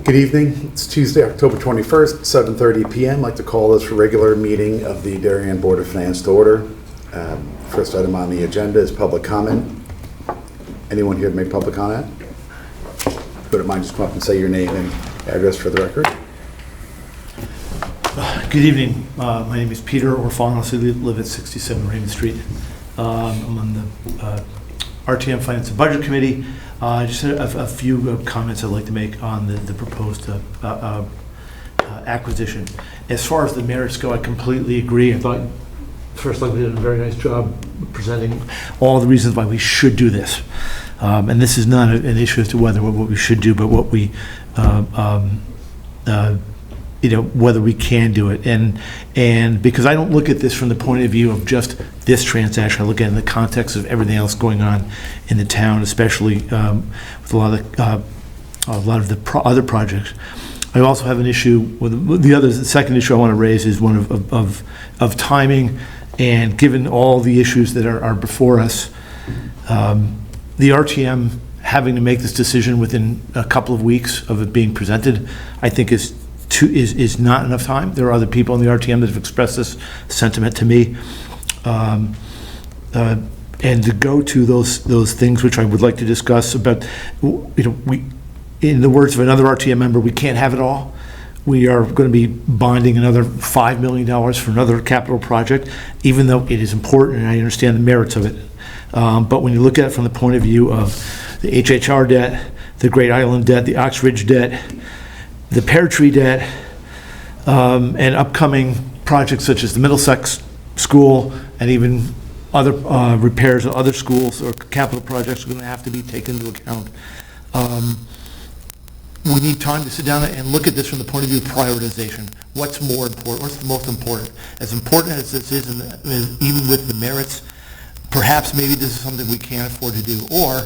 Good evening. It's Tuesday, October 21st, 7:30 p.m. I'd like to call this regular meeting of the Darien Board of Finance to order. First item on the agenda is public comment. Anyone here to make public comment? If you wouldn't mind, just come up and say your name and address for the record. Good evening. My name is Pear. I live at 67 Raymond Street. I'm on the RTM Finance and Budget Committee. Just a few comments I'd like to make on the proposed acquisition. As far as the merits go, I completely agree. I thought First Lady did a very nice job presenting all the reasons why we should do this. And this is not an issue as to what we should do, but what we whether we can do it. And because I don't look at this from the point of view of just this transaction, I look at it in the context of everything else going on in the town, especially with a lot of the other projects. I also have an issue with the second issue I want to raise is one of timing, and given all the issues that are before us, the RTM having to make this decision within a couple of weeks of it being presented, I think is not enough time. There are other people in the RTM that have expressed this sentiment to me, and to go to those things which I would like to discuss about. We, in the words of another RTM member, we can't have it all. We are going to be bonding another $5 million for another capital project, even though it is important and I understand the merits of it. But when you look at it from the point of view of the HHR debt, the Great Island debt, the Ox Ridge debt, the Pear Tree debt, and upcoming projects such as the Middlesex School and even other repairs of other schools or capital projects are going to have to be taken into account. We need time to sit down and look at this from the point of view of prioritization. What's more important? What's the most important? As important as this is, even with the merits, perhaps maybe this is something we can't afford to do. Or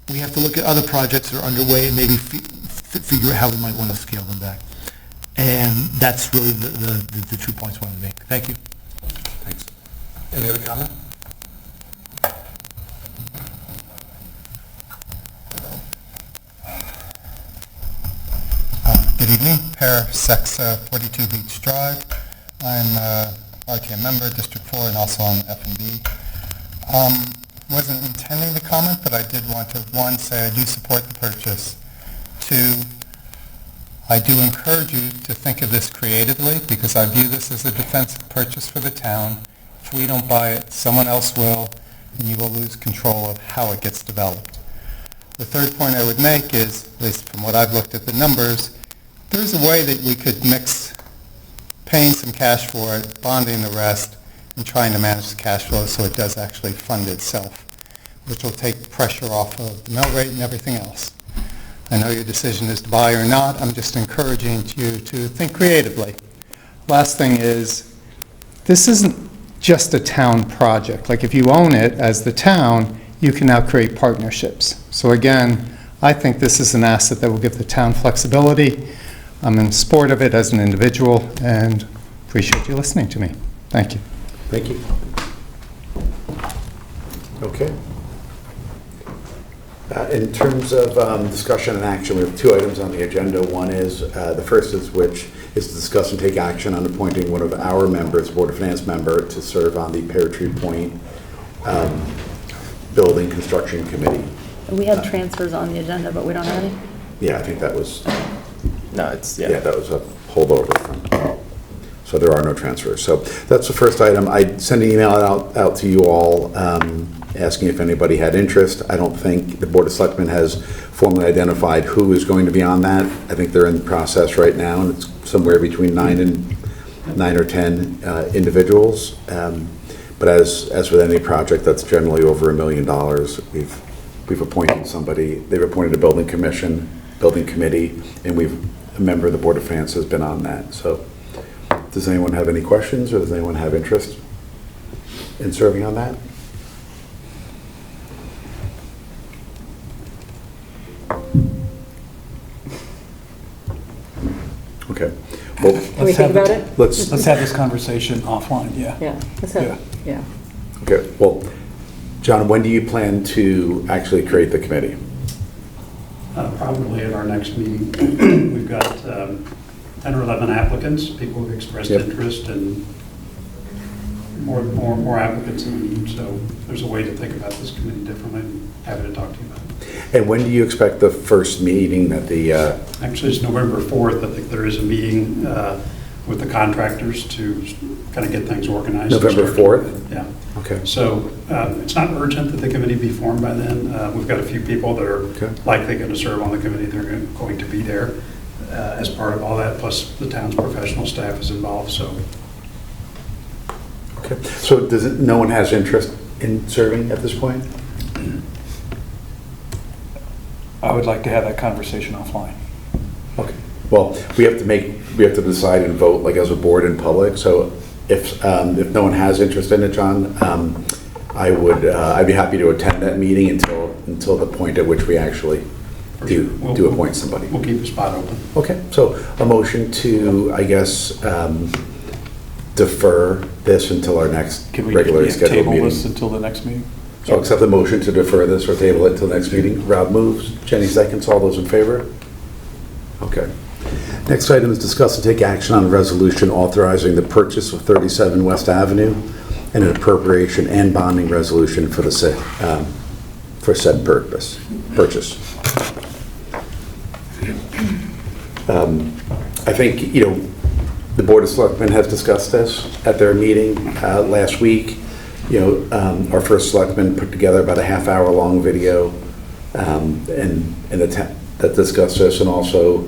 we have to look at other projects that are underway and maybe figure out how we might want to scale them back. And that's really the 2 points I wanted to make. Thank you. Thanks. Any other comment? Good evening. Pear, 42 Beach Drive. I'm a RTM member, District 4, and also on F&B. Wasn't intending to comment, but I did want to, one, say I do support the purchase. Two, I do encourage you to think of this creatively because I view this as a defensive purchase for the town. If we don't buy it, someone else will, and you will lose control of how it gets developed. The third point I would make is, at least from what I've looked at the numbers, there's a way that we could mix paying some cash for it, bonding the rest, and trying to manage the cash flow so it does actually fund itself, which will take pressure off of the mill rate and everything else. I know your decision is to buy or not. I'm just encouraging you to think creatively. Last thing is, this isn't just a town project. Like if you own it as the town, you can now create partnerships. So again, I think this is an asset that will give the town flexibility. I'm in support of it as an individual and appreciate you listening to me. Thank you. Thank you. Okay. In terms of discussion and action, we have two items on the agenda. One is, the first is which is to discuss and take action on appointing one of our members, Board of Finance member, to serve on the Pear Tree Point Building Construction Committee. We had transfers on the agenda, but we don't have any? Yeah, I think that was... No, it's, Yeah, that was a holdover. So there are no transfers. So that's the first item. I sent an email out to you all asking if anybody had interest. I don't think the Board of Selectmen has formally identified who is going to be on that. I think they're in the process right now, and it's somewhere between 9 or 10 individuals. But as with any project that's generally over $1 million, we've appointed somebody. They've appointed a building committee, and a member of the Board of Finance has been on that. So does anyone have any questions, or does anyone have interest in serving on that? Okay. Well, Can we think about it? Let's have this conversation offline, yeah. Yeah, let's have, yeah. Okay, well, John, when do you plan to actually create the committee? Probably at our next meeting. We've got 10 or 11 applicants, people who've expressed Yep. interest, and more applicants than we need. So there's a way to think about this committee differently, and happy to talk to you about it. And when do you expect the first meeting that the, Actually, it's November 4th. I think there is a meeting with the contractors to kind of get things organized. November 4th? Yeah. okay. So it's not urgent that the committee be formed by then. We've got a few people that are Okay. likely going to serve on the committee. They're going to be there as part of all that, plus the town's professional staff is involved, so. Okay. So no one has interest in serving at this point? I would like to have that conversation offline. Okay. Well, we have to decide and vote like as a board in public. So if no one has interest in it, John, I'd be happy to attend that meeting until the point at which we actually do appoint somebody. We'll keep a spot open. Okay. So a motion to, I guess, defer this until our next Can we regularly scheduled table meeting. this until the next meeting? So I'll accept the motion to defer this or table it until next meeting. Rob moves, Jenny seconds, all those in favor? Okay. Next item is discuss and take action on a resolution authorizing the purchase of 37 West Avenue and an appropriation and bonding resolution for the said purchase. I think, the Board of Selectmen has discussed this at their meeting last week. Our first selectman put together about a half-hour-long video that discussed this, and also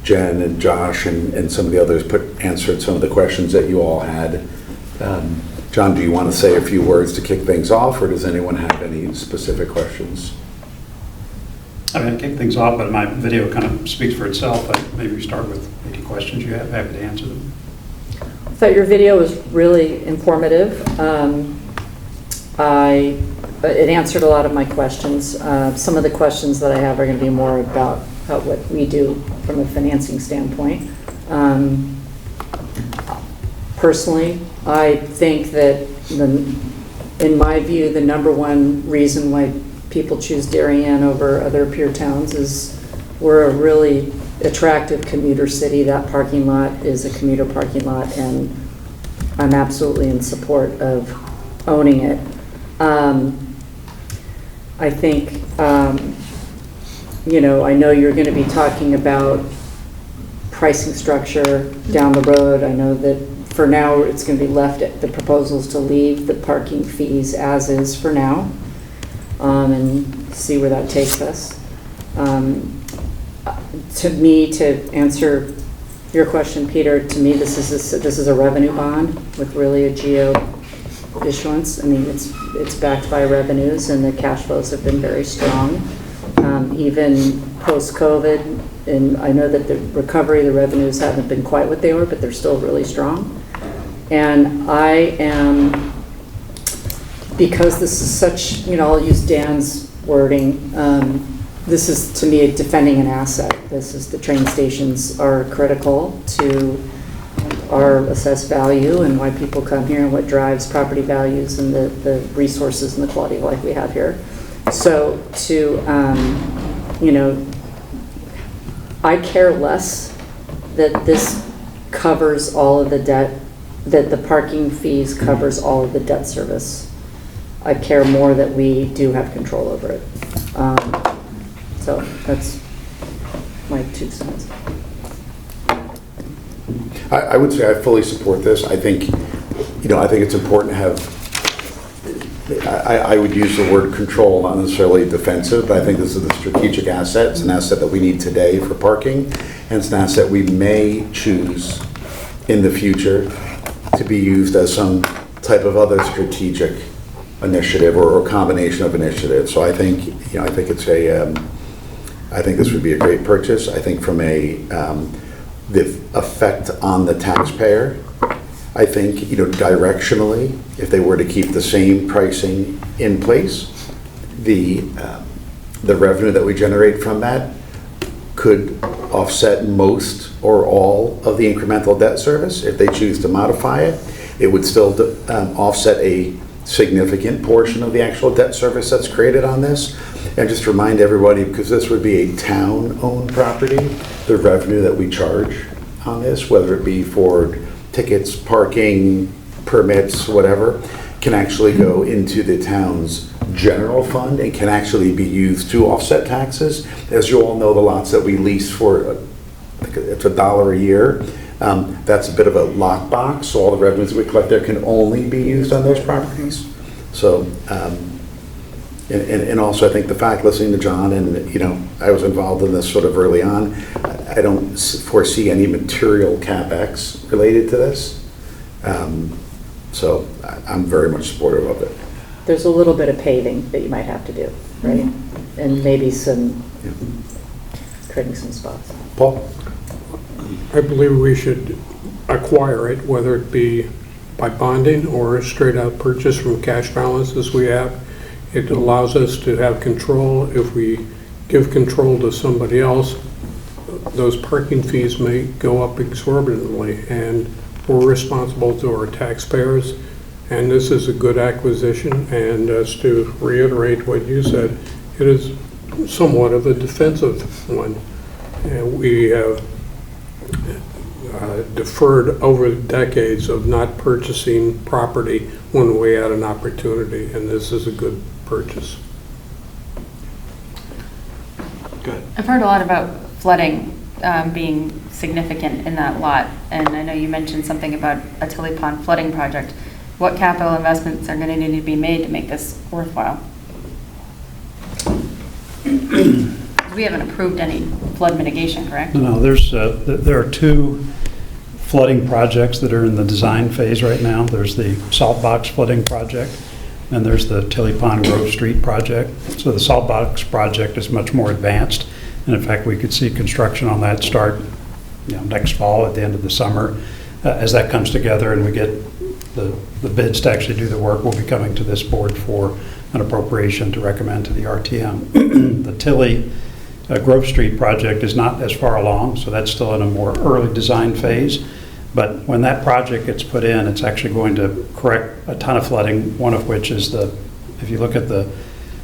Jen and Josh and some of the others answered some of the questions that you all had. John, do you want to say a few words to kick things off, or does anyone have any specific questions? I'm going to kick things off, but my video kind of speaks for itself. Maybe we start with any questions you have. Happy to answer them. I thought your video was really informative. It answered a lot of my questions. Some of the questions that I have are going to be more about what we do from a financing standpoint. Personally, I think that, in my view, the number one reason why people choose Darien over other peer towns is we're a really attractive commuter city. That parking lot is a commuter parking lot, and I'm absolutely in support of owning it. I think, I know you're going to be talking about pricing structure down the road. I know that for now it's going to be left at the proposals to leave the parking fees as is for now, and see where that takes us. To me, to answer your question, Peter, to me this is a revenue bond with really a geo issuance. I mean, it's backed by revenues, and the cash flows have been very strong, even post-COVID. And I know that the recovery, the revenues haven't been quite what they were, but they're still really strong. And I am, because this is such, I'll use Dan's wording, this is, to me, defending an asset. The train stations are critical to our assessed value and why people come here and what drives property values and the resources and the quality of life we have here. So I care less that this covers all of the debt, that the parking fees covers all of the debt service. I care more that we do have control over it. So that's my 2 cents. I would say I fully support this. I think it's important to have, I would use the word control, not necessarily defensive, but I think this is a strategic asset. It's an asset that we need today for parking, and it's an asset we may choose in the future to be used as some type of other strategic initiative or a combination of initiatives. So I think I think this would be a great purchase. I think from the effect on the taxpayer, I think, directionally, if they were to keep the same pricing in place, the revenue that we generate from that could offset most or all of the incremental debt service. If they choose to modify it, it would still offset a significant portion of the actual debt service that's created on this. And just to remind everybody, because this would be a town-owned property, the revenue that we charge on this, whether it be for tickets, parking, permits, whatever, can actually go into the town's general fund and can actually be used to offset taxes. As you all know, the lots that we lease for, it's $1 a year. That's a bit of a lockbox, so all the revenues that we collect there can only be used on those properties. So, and also I think the fact, listening to John, and I was involved in this sort of early on, I don't foresee any material CapEx related to this. So I'm very much supportive of it. There's a little bit of paving that you might have to do, right? And maybe creating some spots. Paul? I believe we should acquire it, whether it be by bonding or a straight-out purchase from cash balances we have. It allows us to have control. If we give control to somebody else, those parking fees may go up exorbitantly, and we're responsible to our taxpayers. And this is a good acquisition, and as to reiterate what you said, it is somewhat of a defensive one. And we have deferred over decades of not purchasing property when we had an opportunity, and this is a good purchase. Good. I've heard a lot about flooding being significant in that lot, and I know you mentioned something about a Tilly Pond flooding project. What capital investments are going to need to be made to make this worthwhile? We haven't approved any flood mitigation, correct? No, there are two flooding projects that are in the design phase right now. There's the salt box flooding project, and there's the Tilly Pond Grove Street project. So the salt box project is much more advanced, and in fact, we could see construction on that start next fall at the end of the summer. As that comes together and we get the bids to actually do the work, we'll be coming to this board for an appropriation to recommend to the RTM. The Tilly Grove Street project is not as far along, so that's still in a more early design phase. But when that project gets put in, it's actually going to correct a ton of flooding, one of which is if you look at the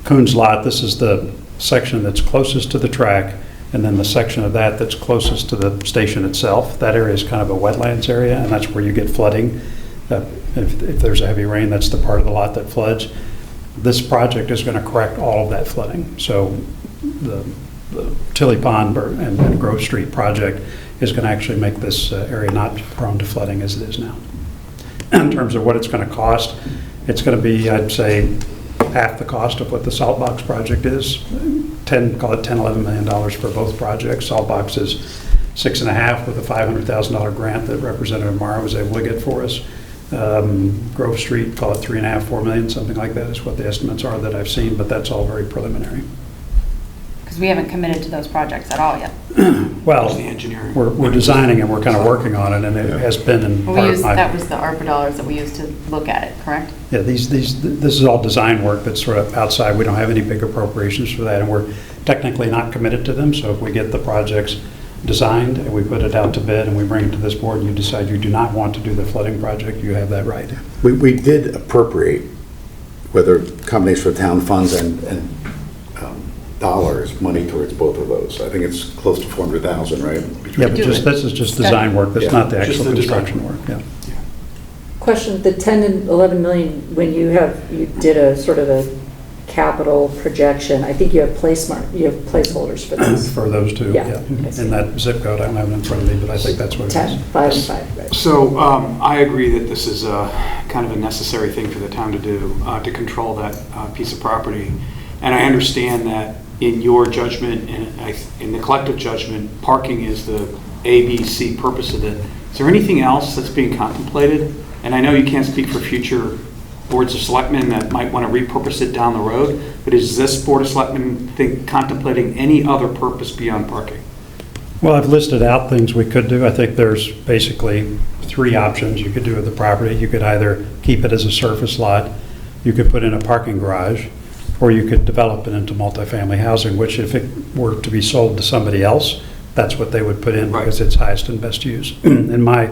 Coons lot, this is the section that's closest to the track, and then the section of that that's closest to the station itself. That area is kind of a wetlands area, and that's where you get flooding. If there's a heavy rain, that's the part of the lot that floods. This project is going to correct all of that flooding. So the Tilly Pond and Grove Street project is going to actually make this area not prone to flooding as it is now. In terms of what it's going to cost, it's going to be, I'd say, half the cost of what the salt box project is. Call it $11 million for both projects. Salt box is $6.5 with a $500,000 grant that Representative Mara was able to get for us. Grove Street, call it $3.5, $4 million, something like that is what the estimates are that I've seen, but that's all very preliminary. Because we haven't committed to those projects at all yet. Well, The engineering. we're designing and we're kind of working on it, and it has been in part of my... That was the ARPA dollars that we used to look at it, correct? Yeah, this is all design work that's sort of outside. We don't have any big appropriations for that, and we're technically not committed to them. So if we get the projects designed and we put it out to bid and we bring it to this board and you decide you do not want to do the flooding project, you have that right. We did appropriate, whether combination of town funds and dollars, money towards both of those. I think it's close to 400,000, right? Yeah, but this is just design work. That's not the Just actual the construction work. Yeah. Question, the 10 and 11 million, when you did a sort of a capital projection, I think you have placeholders for this. For those two, Yeah. yeah. In that zip code, I don't have it in front of me, but I think that's what it 10, is. 5 and 5, right? So I agree that this is kind of a necessary thing for the town to do, to control that piece of property. And I understand that in your judgment and in the collective judgment, parking is the A, B, C purpose of it. Is there anything else that's being contemplated? And I know you can't speak for future boards of selectmen that might want to repurpose it down the road, but is this board of selectmen contemplating any other purpose beyond parking? Well, I've listed out things we could do. I think there's basically 3 options you could do with the property. You could either keep it as a surface lot, you could put in a parking garage, or you could develop it into multifamily housing, which if it were to be sold to somebody else, that's what they would put in because it's highest and best use. In my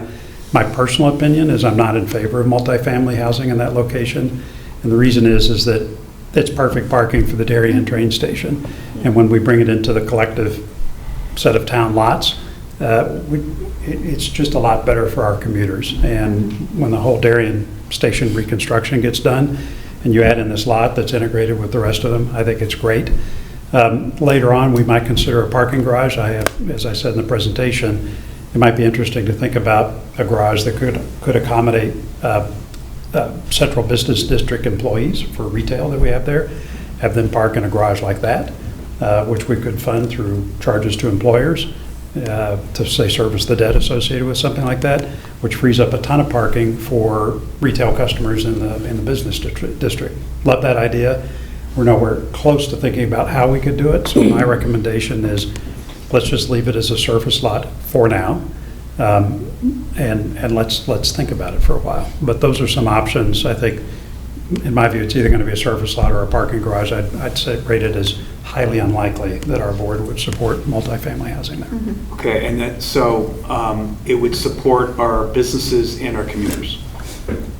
personal opinion is I'm not in favor of multifamily housing in that location. And the reason is that it's perfect parking for the Darien train station. And when we bring it into the collective set of town lots, it's just a lot better for our commuters. And when the whole Darien station reconstruction gets done, and you add in this lot that's integrated with the rest of them, I think it's great. Later on, we might consider a parking garage. As I said in the presentation, it might be interesting to think about a garage that could accommodate central business district employees for retail that we have there, have them park in a garage like that, which we could fund through charges to employers to, say, service the debt associated with something like that, which frees up a ton of parking for retail customers in the business district. Love that idea. We're nowhere close to thinking about how we could do it, so my recommendation is let's just leave it as a surface lot for now, and let's think about it for a while. But those are some options. I think, in my view, it's either going to be a surface lot or a parking garage. I'd say rate it as highly unlikely that our board would support multifamily housing there. Okay, and that, so it would support our businesses and our commuters.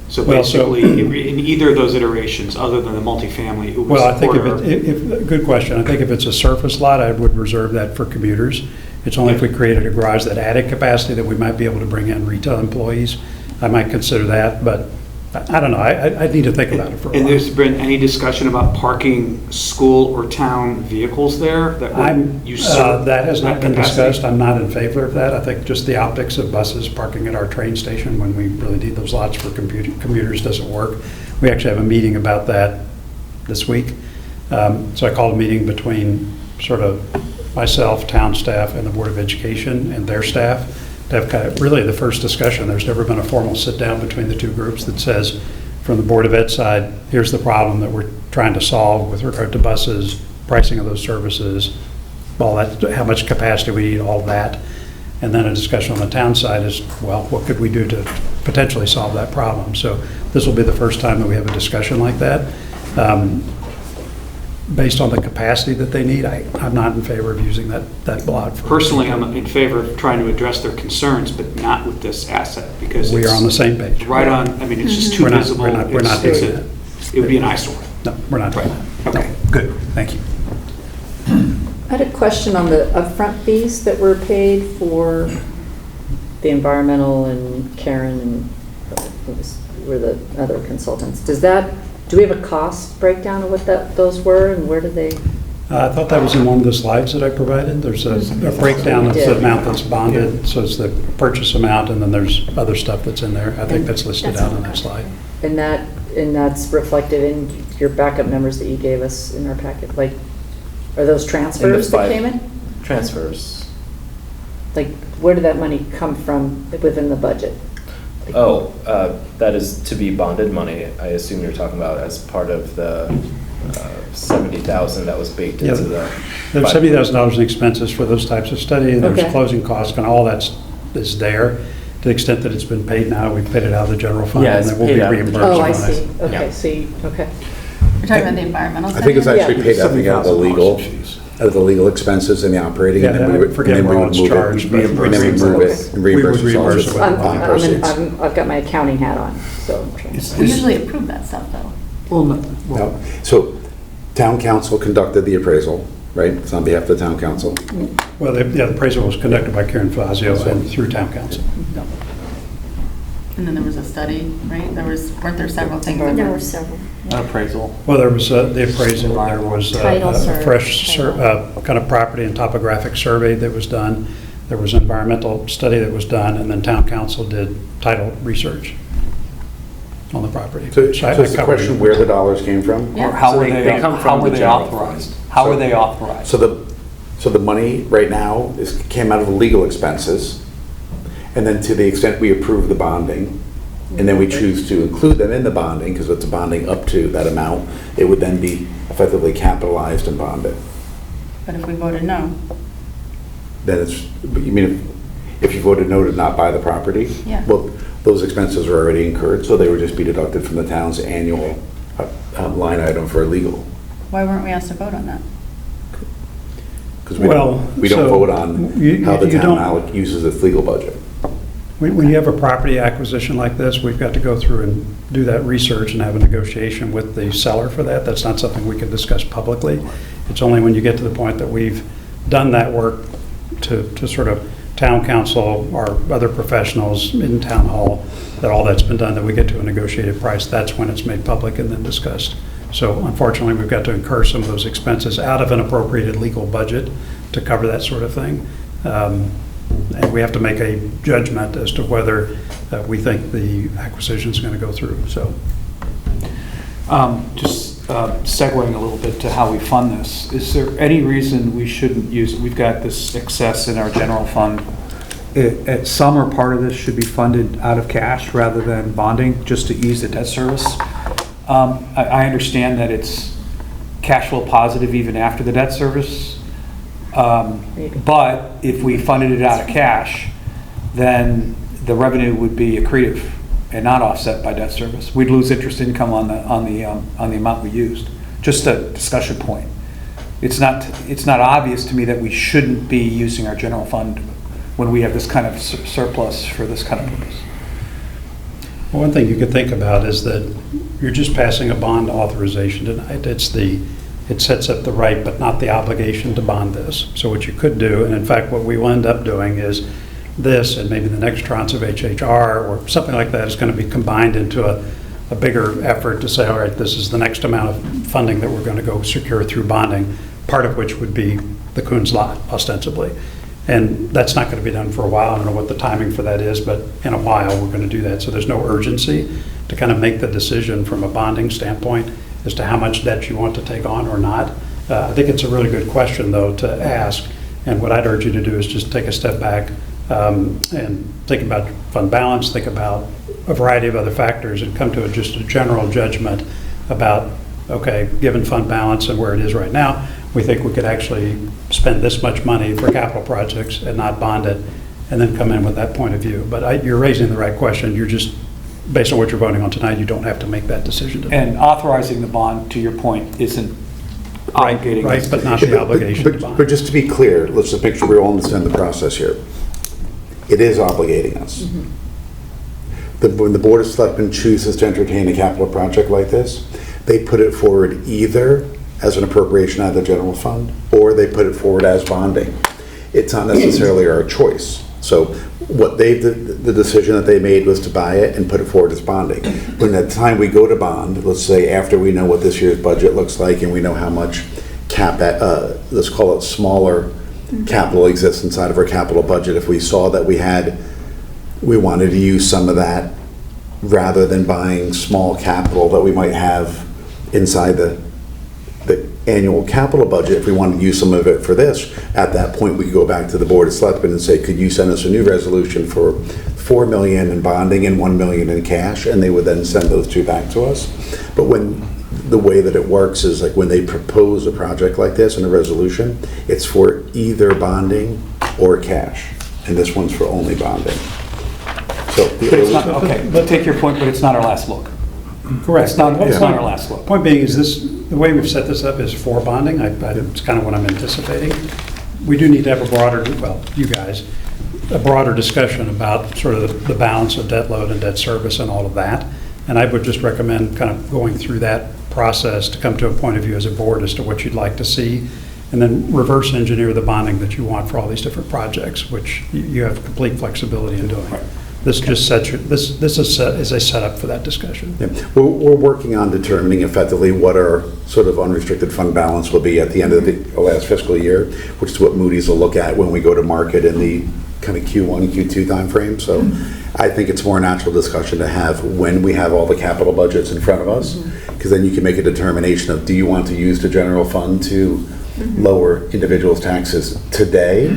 So Well, so- basically, in either of those iterations, other than the multifamily, it would Well, I think support our... good question. I think if it's a surface lot, I would reserve that for commuters. It's only if we created a garage that added capacity that we might be able to bring in retail employees. I might consider that, but I don't know. I need to think about it for a while. And there's been any discussion about parking school or town vehicles there that would usurp That has not been capacity? discussed. I'm not in favor of that. I think just the optics of buses parking at our train station when we really need those lots for commuters doesn't work. We actually have a meeting about that this week. So I called a meeting between sort of myself, town staff, and the Board of Education and their staff to have kind of really the first discussion. There's never been a formal sit-down between the two groups that says, from the Board of Ed side, here's the problem that we're trying to solve with regard to buses, pricing of those services, all that, how much capacity we need, all that. And then a discussion on the town side is, well, what could we do to potentially solve that problem? So this will be the first time that we have a discussion like that. Based on the capacity that they need, I'm not in favor of using that lot. Personally, I'm in favor of trying to address their concerns, but not with this asset, because We it's are on the same page. right on, I mean, it's just too We're not- visible. we're not It's doing a- that. It would be an eyesore. No, we're not doing that. Okay. No. Good, thank you. I had a question on the upfront fees that were paid for the environmental and Karen and were the other consultants. Do we have a cost breakdown of what those were and where do they? I thought that was in one of the slides that I provided. There's a breakdown of the amount that's bonded, so it's the purchase amount, and then there's other stuff that's in there. I think that's listed out on that slide. And that's reflected in your backup numbers that you gave us in our packet, like, are those transfers that came in? Transfers. Like, where did that money come from within the budget? Oh, that is to be bonded money. I assume you're talking about as part of the 70,000 that was baked Yeah, into the... There's $70,000 in expenses for those types of study, and there's Okay. closing costs, and all that is there. To the extent that it's been paid now, we've paid it out of the general fund, Yeah, and it's then we'll be paid out of the reimbursed. Oh, I on it. see. Okay, Yeah. see, okay. You're talking about the environmental I center? think it's actually Yeah. paid, I think, out of the legal, fees. out of the legal expenses and the operating. and Yeah, then we I would- forget and then where we it's would move it- charged, but And then we move it and we would reimburse ourselves reimburse with it. bond proceeds. I've got my accounting hat on, so I'm trying to. We usually approve that stuff, though. No. So town council conducted the appraisal, right? It's on behalf of the town council. Well, the appraisal was conducted by Karen Fazio and through town council. And then there was a study, right? Weren't there several things? that There were- were several. Appraisal. Well, there was the appraisal, there was Title a search. fresh kind of property and topographic survey that was done. There was an environmental study that was done, and then town council did title research on the property. So which I so it's the covered. question where the dollars came from? Yeah. Or how So were they they come how from were the they general authorized? fund. How were they authorized? So the money right now came out of the legal expenses, and then to the extent we approve the bonding, and then we choose to include them in the bonding, because it's a bonding up to that amount, it would then be effectively capitalized and bonded. But if we voted no, Then it's, you mean, if you voted no to not buy the property? Yeah. Well, those expenses are already incurred, so they would just be deducted from the town's annual line item for legal. why weren't we asked to vote on that? Because we Well, don't so vote on you- how the you town don't- uses its legal budget. When you have a property acquisition like this, we've got to go through and do that research and have a negotiation with the seller for that. That's not something we can discuss publicly. It's only when you get to the point that we've done that work to sort of town council or other professionals in town hall, that all that's been done, that we get to a negotiated price. That's when it's made public and then discussed. So unfortunately, we've got to incur some of those expenses out of an appropriated legal budget to cover that sort of thing. And we have to make a judgment as to whether we think the acquisition is going to go through, so. Just segueing a little bit to how we fund this, is there any reason we shouldn't use, we've got this excess in our general fund, some or part of this should be funded out of cash rather than bonding, just to ease the debt service? I understand that it's cash flow positive even after the debt service. But if we funded it out of cash, then the revenue would be accretive and not offset by debt service. We'd lose interest income on the amount we used. Just a discussion point. It's not obvious to me that we shouldn't be using our general fund when we have this kind of surplus for this kind of purpose. Well, one thing you could think about is that you're just passing a bond authorization tonight. It sets up the right but not the obligation to bond this. So what you could do, and in fact what we will end up doing, is this and maybe the next tranche of HHR or something like that is going to be combined into a bigger effort to say, all right, this is the next amount of funding that we're going to go secure through bonding, part of which would be the Coons lot, ostensibly. And that's not going to be done for a while. I don't know what the timing for that is, but in a while we're going to do that. So there's no urgency to kind of make the decision from a bonding standpoint as to how much debt you want to take on or not. I think it's a really good question, though, to ask. And what I'd urge you to do is just take a step back and think about fund balance, think about a variety of other factors, and come to just a general judgment about, okay, given fund balance and where it is right now, we think we could actually spend this much money for capital projects and not bond it, and then come in with that point of view. But you're raising the right question. You're just, based on what you're voting on tonight, you don't have to make that decision today. And authorizing the bond, to your point, isn't obligating us. Right, but not the obligation to bond. But just to be clear, let's just make sure we all understand the process here. It is obligating us. When the Board of Selectmen chooses to entertain a capital project like this, they put it forward either as an appropriation out of the general fund, or they put it forward as bonding. It's not necessarily our choice. So what the decision that they made was to buy it and put it forward as bonding. When the time we go to bond, let's say after we know what this year's budget looks like and we know how much let's call it smaller capital exists inside of our capital budget, if we saw that we wanted to use some of that rather than buying small capital that we might have inside the annual capital budget, if we wanted to use some of it for this, at that point we could go back to the Board of Selectmen and say, could you send us a new resolution for $4 million in bonding and $1 million in cash? And they would then send those two back to us. But the way that it works is, like, when they propose a project like this in a resolution, it's for either bonding or cash, and this one's for only bonding. So But it's not, okay, but take your point, but it's not our last look. Correct. It's not our last look. Point being is the way we've set this up is for bonding. It's kind of what I'm anticipating. We do need to have you guys, a broader discussion about sort of the balance of debt load and debt service and all of that. And I would just recommend kind of going through that process to come to a point of view as a board as to what you'd like to see, and then reverse engineer the bonding that you want for all these different projects, which you have complete flexibility in doing. Right. This just sets this is a setup for that discussion. Yeah. We're working on determining effectively what our sort of unrestricted fund balance will be at the end of the last fiscal year, which is what Moody's will look at when we go to market in the kind of Q1, Q2 timeframe. So I think it's a more natural discussion to have when we have all the capital budgets in front of us, because then you can make a determination of, do you want to use the general fund to lower individuals' taxes today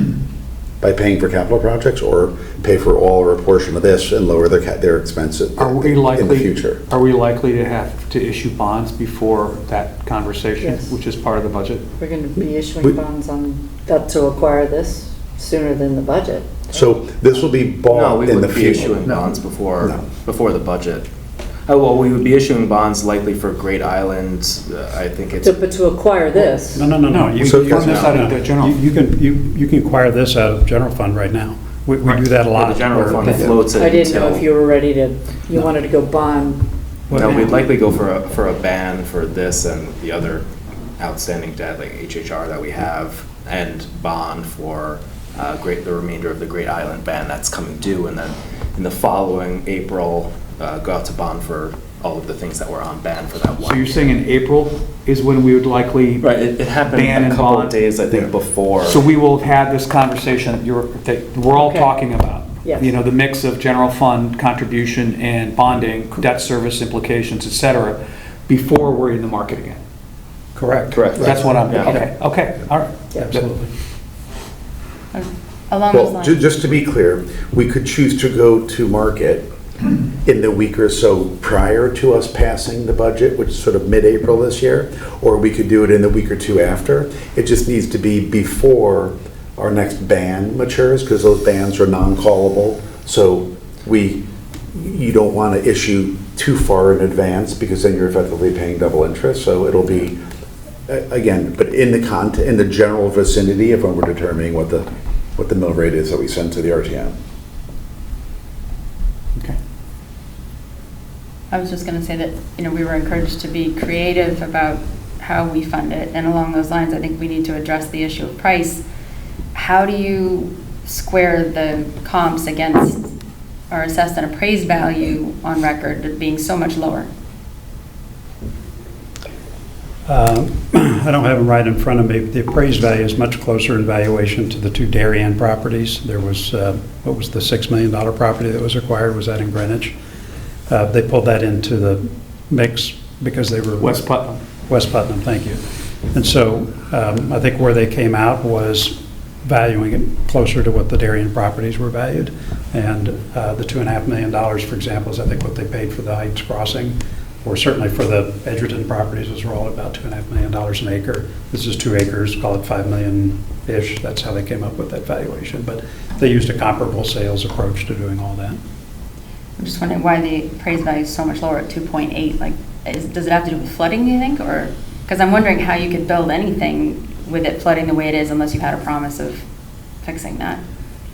by paying for capital projects, or pay for all or a portion of this and lower their expenses in the future? Are we likely to have to issue bonds before that conversation, Yes. which is part of the budget? We're going to be issuing bonds to acquire this sooner than the budget. So this will be No, bought we in the would be future. issuing bonds before the budget. Oh, well, we would be issuing bonds likely for Great Island. I think it's. But to acquire this. No. We fund this out of the general. You can acquire this out of general fund right now. We do that a lot. The general fund where- floats it I didn't know until- if you were ready to, you wanted to go bond. No, we'd likely go for a ban for this and the other outstanding debt, like HHR that we have, and bond for the remainder of the Great Island ban that's coming due, and then in the following April, go out to bond for all of the things that were on ban for that one. So you're saying in April is when we would likely Right, it happened ban a and couple bond? of days, I think, before. So we will have had this conversation that we're all Okay. talking about. Yes. You know, the mix of general fund contribution and bonding, debt service implications, et cetera, before we're in the market again. Correct. Correct. That's what I'm, Yeah. okay, all right. Absolutely. Along those Well, lines. just to be clear, we could choose to go to market in the week or so prior to us passing the budget, which is sort of mid-April this year, or we could do it in the week or two after. It just needs to be before our next ban matures, because those bans are non-callable. So you don't want to issue too far in advance, because then you're effectively paying double interest. So it'll be, again, but in the general vicinity of when we're determining what the mill rate is that we send to the RTM. Okay. I was just going to say that, we were encouraged to be creative about how we fund it. And along those lines, I think we need to address the issue of price. How do you square the comps against our assessed and appraised value on record being so much lower? I don't have them right in front of me. The appraised value is much closer in valuation to the two Darien properties. There was, what was the $6 million property that was acquired? Was that in Greenwich? They pulled that into the mix because they were... West Putnam. West Putnam, thank you. And so I think where they came out was valuing it closer to what the Darien properties were valued. And the $2.5 million, for example, is I think what they paid for the Heights Crossing, or certainly for the Edgerton properties, was all about $2.5 million an acre. This is 2 acres, call it $5 million-ish. That's how they came up with that valuation. But they used a comparable sales approach to doing all that. I'm just wondering why the appraised value is so much lower at 2.8. Like, does it have to do with flooding, do you think? Or, because I'm wondering how you could build anything with it flooding the way it is unless you had a promise of fixing that.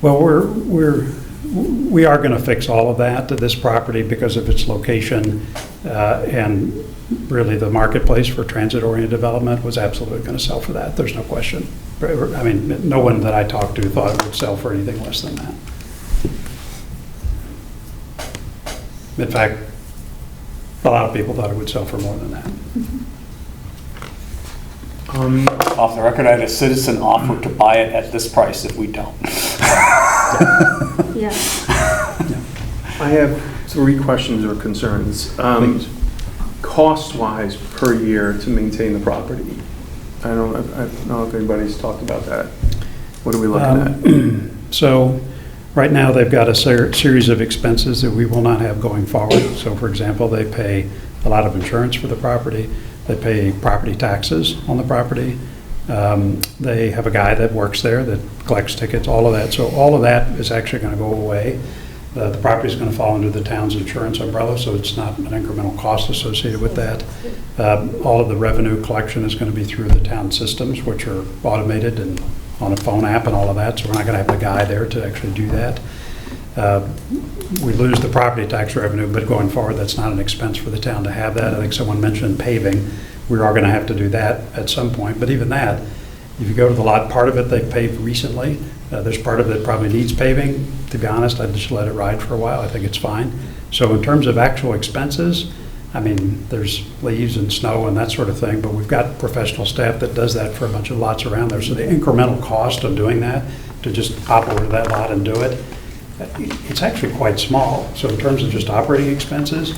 Well, we are going to fix all of that to this property because of its location, and really the marketplace for transit-oriented development was absolutely going to sell for that. There's no question. I mean, no one that I talked to thought it would sell for anything less than that. In fact, a lot of people thought it would sell for more than that. Off the record, I had a citizen offer to buy it at this price if we don't. Yeah. I have 3 questions or concerns. Cost-wise per year to maintain the property. I don't know if anybody's talked about that. What are we looking at? So right now, they've got a series of expenses that we will not have going forward. So for example, they pay a lot of insurance for the property. They pay property taxes on the property. They have a guy that works there that collects tickets, all of that. So all of that is actually going to go away. The property is going to fall under the town's insurance umbrella, so it's not an incremental cost associated with that. All of the revenue collection is going to be through the town systems, which are automated and on a phone app and all of that, so we're not going to have a guy there to actually do that. We lose the property tax revenue, but going forward, that's not an expense for the town to have that. I think someone mentioned paving. We are going to have to do that at some point, but even that, if you go to the lot, part of it they've paved recently. There's part of it that probably needs paving. To be honest, I'd just let it ride for a while. I think it's fine. So in terms of actual expenses, I mean, there's leaves and snow and that sort of thing, but we've got professional staff that does that for a bunch of lots around there. So the incremental cost of doing that, to just hop over to that lot and do it, it's actually quite small. So in terms of just operating expenses,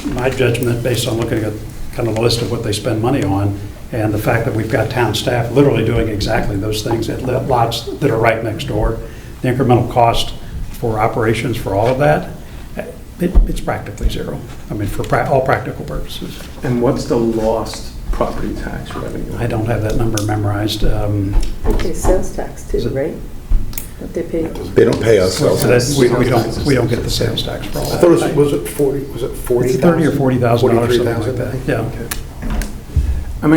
my judgment, based on looking at kind of a list of what they spend money on, and the fact that we've got town staff literally doing exactly those things at lots that are right next door, the incremental cost for operations for all of that, it's practically zero. I mean, for all practical purposes. And what's the lost property tax revenue? I don't have that number memorized. They pay sales tax too, right? Don't they pay? They don't pay us. So so that's, we don't get the sales tax for all I that. thought it was it 40, was it 40,000? It's $30,000 or $40,000, something like 43,000, that. Yeah. And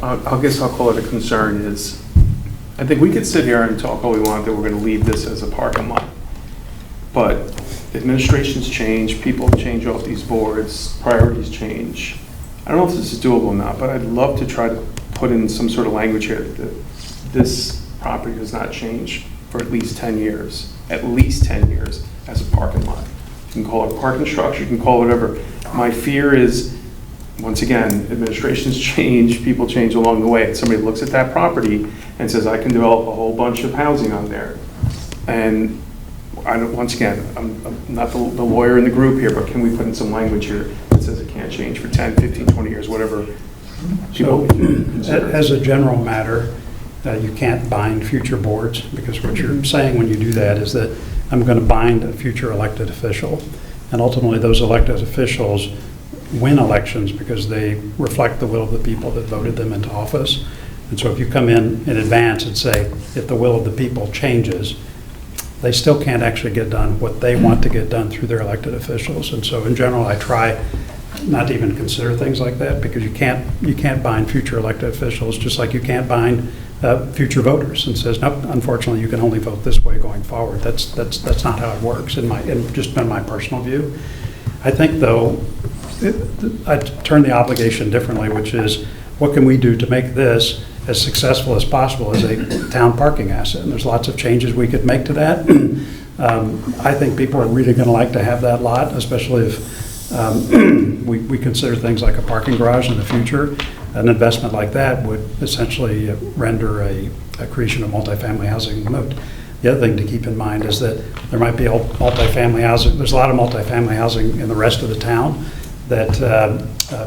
I guess I'll call it a concern is, I think we could sit here and talk all we want that we're going to leave this as a parking lot. But administrations change, people change off these boards, priorities change. I don't know if this is doable or not, but I'd love to try to put in some sort of language here that this property does not change for at least 10 years, as a parking lot. You can call it a parking structure, you can call it whatever. My fear is, once again, administrations change, people change along the way. And somebody looks at that property and says, I can develop a whole bunch of housing on there. And once again, I'm not the lawyer in the group here, but can we put in some language here that says it can't change for 10, 15, 20 years, whatever people consider? As a general matter, you can't bind future boards, because what you're saying when you do that is that I'm going to bind a future elected official. And ultimately, those elected officials win elections because they reflect the will of the people that voted them into office. And so if you come in advance and say, if the will of the people changes, they still can't actually get done what they want to get done through their elected officials. And so in general, I try not to even consider things like that, because you can't bind future elected officials, just like you can't bind future voters and says, nope, unfortunately, you can only vote this way going forward. That's not how it works in just been my personal view. I think, though, I'd turn the obligation differently, which is, what can we do to make this as successful as possible as a town parking asset? And there's lots of changes we could make to that. I think people are really going to like to have that lot, especially if we consider things like a parking garage in the future. An investment like that would essentially render a creation of multifamily housing moot. The other thing to keep in mind is that there might be multifamily housing. There's a lot of multifamily housing in the rest of the town that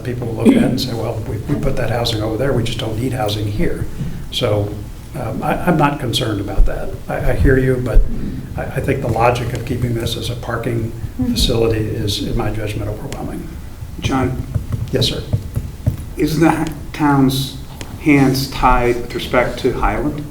people will look at and say, well, we put that housing over there, we just don't need housing here. So I'm not concerned about that. I hear you, but I think the logic of keeping this as a parking facility is, in my judgment, overwhelming. John? Yes, sir. Isn't the town's hands tied with respect to Highland?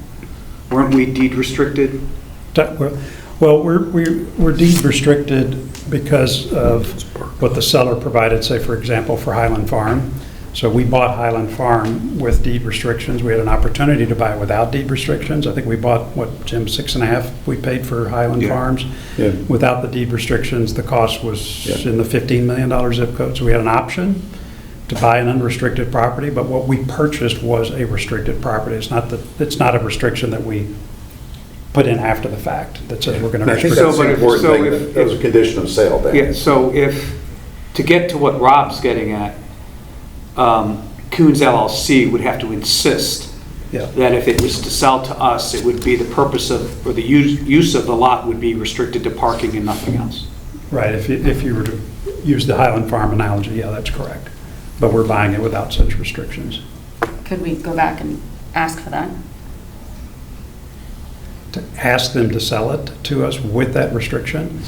Weren't we deed restricted? Well, we're deed restricted because of what the seller provided, say, for example, for Highland Farm. So we bought Highland Farm with deed restrictions. We had an opportunity to buy it without deed restrictions. I think we bought, what, Jim, 6.5 we paid for Highland Farms. Yeah. Without the deed restrictions, the cost was in the $15 million zip code. So we had an option to buy an unrestricted property, but what we purchased was a restricted property. It's not a restriction that we put in after the fact that says we're going to restrict. That's the important thing. That was a condition of sale then. Yeah, so to get to what Rob's getting at, Coons LLC would have to insist that if it was to sell to us, it would be the purpose of, or the use of the lot would be restricted to parking and nothing else. Right, if you were to use the Highland Farm analogy, yeah, that's correct. But we're buying it without such restrictions. Could we go back and ask for that? To ask them to sell it to us with that restriction?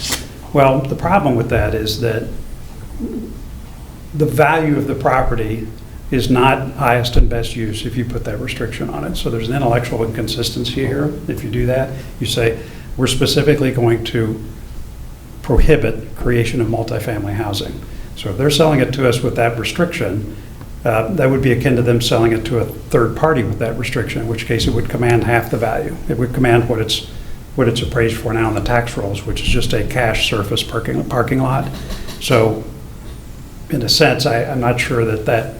Well, the problem with that is that the value of the property is not highest and best use if you put that restriction on it. So there's an intellectual inconsistency here. If you do that, you say, we're specifically going to prohibit creation of multifamily housing. So if they're selling it to us with that restriction, that would be akin to them selling it to a third party with that restriction, in which case it would command half the value. It would command what it's appraised for now in the tax rolls, which is just a cash surface parking lot. So in a sense, I'm not sure that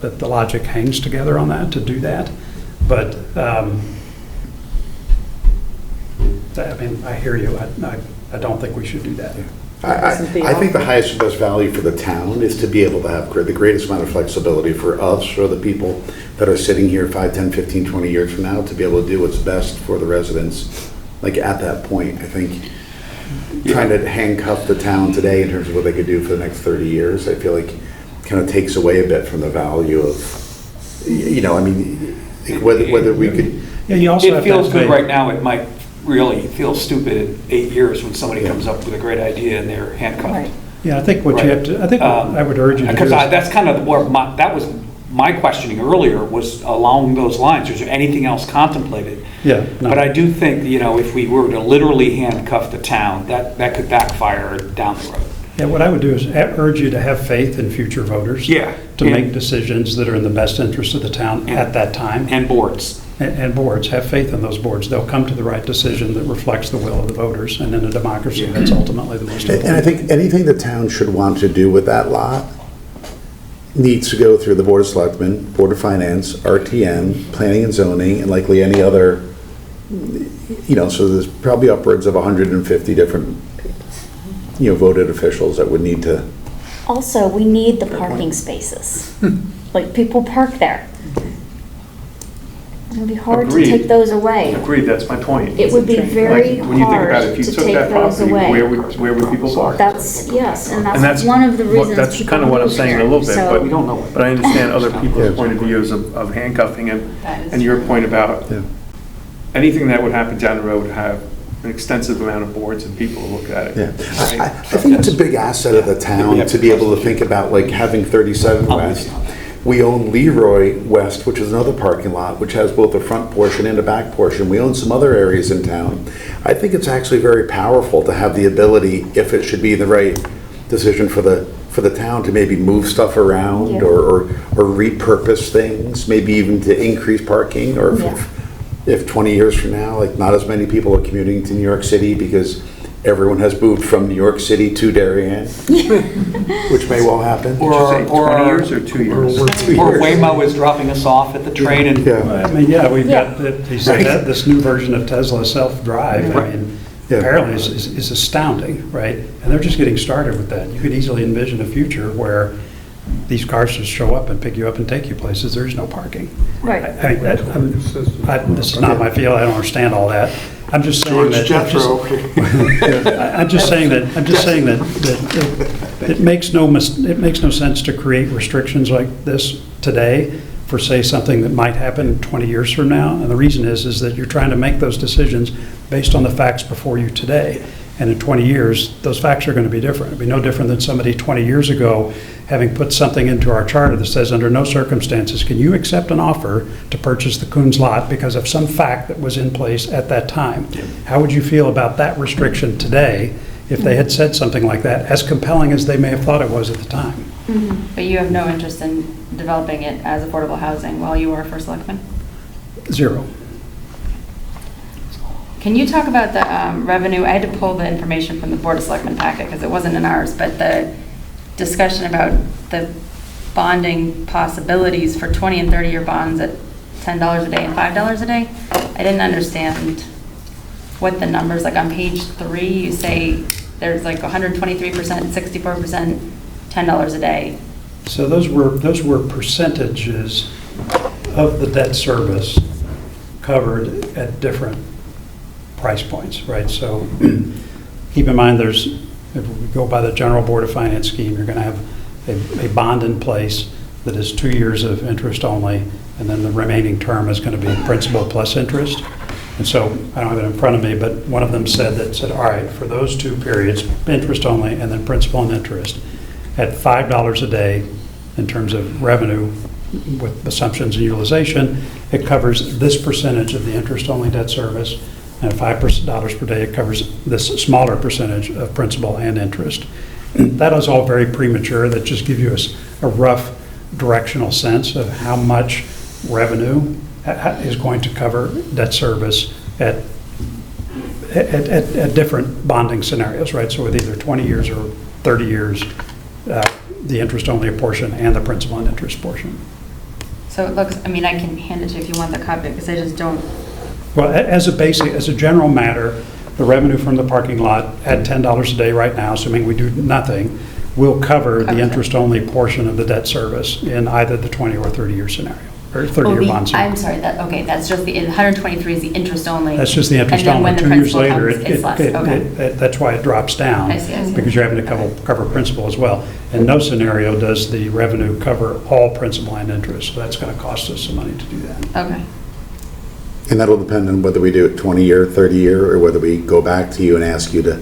the logic hangs together on that, to do that. But I mean, I hear you. I don't think we should do that. I think the highest and best value for the town is to be able to have the greatest amount of flexibility for us or the people that are sitting here 5, 10, 15, 20 years from now to be able to do what's best for the residents. Like at that point, I think trying to handcuff the town today in terms of what they could do for the next 30 years, I feel like kind of takes away a bit from the value of, I mean, whether we could. Yeah, you also it feels good right now. It might really feel stupid in 8 years when somebody comes up with a great idea and they're handcuffed. Right. Yeah, I think what you have to, I think I would urge you to do because is, that's kind of where that was my questioning earlier, was along those lines. Is there anything else contemplated? Yeah. No. But I do think, if we were to literally handcuff the town, that could backfire down the road. Yeah, what I would do is urge you to have faith in future voters. Yeah. To make decisions that are in the best interest of the town at that time. And boards. and boards, have faith in those boards. They'll come to the right decision that reflects the will of the voters, and in a democracy, that's ultimately the most important. And I think anything the town should want to do with that lot needs to go through the Board of Selectmen, Board of Finance, RTM, Planning and Zoning, and likely any other, so there's probably upwards of 150 different, voted officials that would need to. Also, we need the parking spaces. Like, people park there. It would be hard to Agreed. take those away. Agreed, that's my point. It would be very Like, when you think about hard it, if you to took take that those property, away. where would people park? That's, yes, and And that's one of the reasons That's people kind of what I'm move saying a there. little bit, So- We don't know. but I understand other Yeah. people's point of views of handcuffing That is and your true. point about Yeah. anything that would happen down the road would have an extensive amount of boards and people to look at it. Yeah, I think it's a big asset of the town to be able to think about, like, having 37 West. We own Leroy West, which is another parking lot, which has both a front portion and a back portion. We own some other areas in town. I think it's actually very powerful to have the ability, if it should be the right decision for the town, to maybe move stuff around Yeah. or repurpose things, maybe even to increase parking, or Yeah. if 20 years from now, like, not as many people are commuting to New York City because everyone has moved from New York City to Darien, which may well happen. Did you say 20 years or 2 years? Or 2 Or years. Waymo is dropping us off at the train and Yeah. I mean, yeah, we've Yeah. got, he said that, this new version of Tesla self-drive, I mean, Yeah. apparently is astounding, right? And they're just getting started with that. You could easily envision a future where these cars just show up and pick you up and take you places. There's no parking. Right. I mean, this is not my field, I don't understand all that. I'm just saying George that. Jethro. I'm just saying that it makes no sense to create restrictions like this today for, say, something that might happen 20 years from now. And the reason is that you're trying to make those decisions based on the facts before you today. And in 20 years, those facts are going to be different. It'll be no different than somebody 20 years ago having put something into our charter that says, under no circumstances can you accept an offer to purchase the Coons lot because of some fact that was in place at that time. How would you feel about that restriction today if they had said something like that, as compelling as they may have thought it was at the time? But you have no interest in developing it as affordable housing while you are first selectman? Zero. Can you talk about the revenue? I had to pull the information from the Board of Selectmen packet because it wasn't in ours, but the discussion about the bonding possibilities for 20 and 30-year bonds at $10 a day and $5 a day. I didn't understand what the numbers, like on page 3, you say there's like 123%, 64%, $10 a day. So those were percentages of the debt service covered at different price points, right? So keep in mind, if we go by the general Board of Finance scheme, you're going to have a bond in place that is 2 years of interest only, and then the remaining term is going to be principal plus interest. And so, I don't have it in front of me, but one of them said, all right, for those 2 periods, interest only and then principal and interest, at $5 a day in terms of revenue with assumptions and utilization, it covers this percentage of the interest-only debt service, and at $5 per day, it covers this smaller percentage of principal and interest. That is all very premature. That just gives you a rough directional sense of how much revenue is going to cover debt service at different bonding scenarios, right? So with either 20 years or 30 years, the interest-only portion and the principal and interest portion. So it looks, I mean, I can hand it to you if you want the copy, because I just don't. Well, as a general matter, the revenue from the parking lot at $10 a day right now, assuming we do nothing, will cover the Covers it. interest-only portion of the debt service in either the 20 or 30-year scenario, or 30-year bond scenario. I'm sorry, that's just the 123 is the interest only. That's just the interest And then when only. the 2 years principal later, comes, it's less, okay. that's why it drops down. I see. Because you're having to cover principal as well. In no scenario does the revenue cover all principal and interest, so that's going to cost us some money to do that. Okay. And that'll depend on whether we do it 20-year, 30-year, or whether we go back to you and ask you to,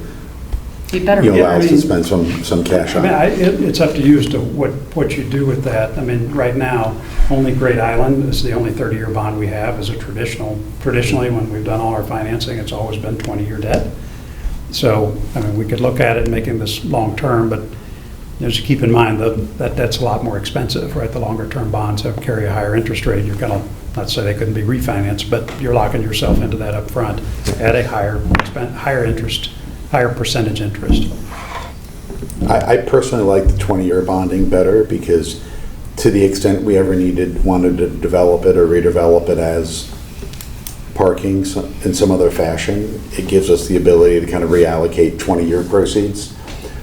You better. allow us to spend some cash I on mean, it. it's up to you as to what you do with that. I mean, right now, only Great Island is the only 30-year bond we have as a traditionally, when we've done all our financing, it's always been 20-year debt. So, I mean, we could look at it making this long-term, but just keep in mind that debt's a lot more expensive, right? The longer-term bonds carry a higher interest rate. You're going to not to say they couldn't be refinanced, but you're locking yourself into that up front at a higher interest, higher percentage interest. I personally like the 20-year bonding better because to the extent we ever wanted to develop it or redevelop it as parking in some other fashion, it gives us the ability to kind of reallocate 20-year proceeds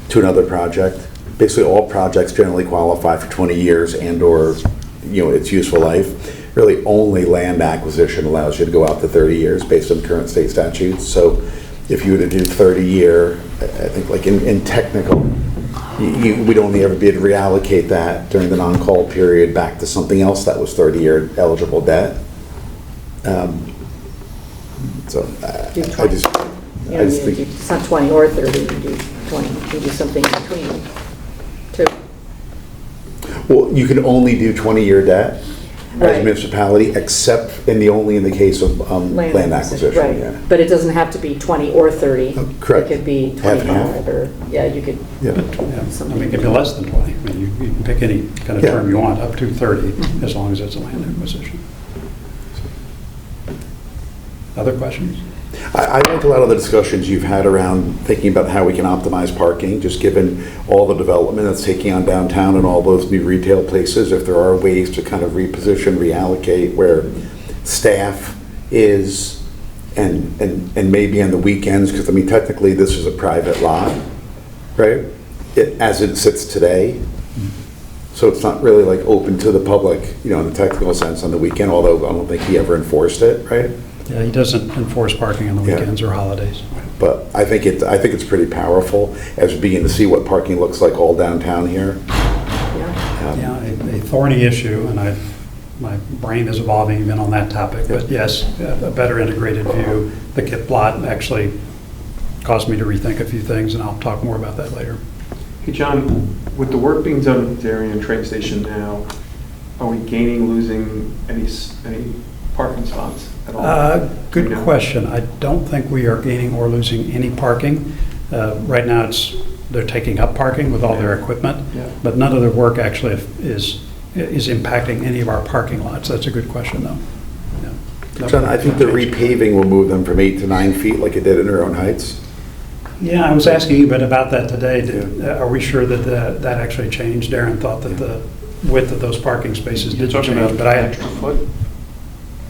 to another project. Basically, all projects generally qualify for 20 years and/or, its useful life. Really, only land acquisition allows you to go out to 30 years based on current state statutes. So if you were to do 30-year, I think like in technical, we'd only ever be able to reallocate that during the non-call period back to something else that was 30-year eligible debt. So Do I 20. just think. It's not 20 or 30, you do 20, you do something in between, too. Well, you can only do 20-year debt as a Right. municipality, except in the case of land acquisition. Right, Yeah. but it doesn't have to be 20 or 30. Correct. It could be Half and half. 25, or, yeah, you could, Yeah. I mean, it could be less than 20. I mean, you can pick any kind of Yeah. term you want, up to 30, as long as it's a land acquisition. Other questions? I like a lot of the discussions you've had around thinking about how we can optimize parking, just given all the development that's taking on downtown and all those new retail places, if there are ways to kind of reposition, reallocate where staff is and maybe on the weekends, because I mean, technically this is a private lot, right? As it sits today. So it's not really like open to the public, in the technical sense on the weekend, although I don't think he ever enforced it, right? Yeah, he doesn't enforce parking on the Yeah. weekends or holidays. But I think it's pretty powerful as beginning to see what parking looks like all downtown here. yeah. Yeah, a thorny issue, and my brain is evolving even on that topic, but yes, a better integrated view. The KIP lot actually caused me to rethink a few things, and I'll talk more about that later. Hey, John, with the work being done at the Darien train station now, are we gaining, losing any parking spots at all? Good No? question. I don't think we are gaining or losing any parking. Right now, they're taking up parking with all their equipment, Yeah. but none of their work actually is impacting any of our parking lots. That's a good question, though. Yeah. John, I think the repaving will move them from 8 to 9 feet like it did in Huron Heights. Yeah, I was asking you about that today. Are we sure that actually changed? Darren thought that the width of those parking spaces You're did talking change, about but I an had... extra foot?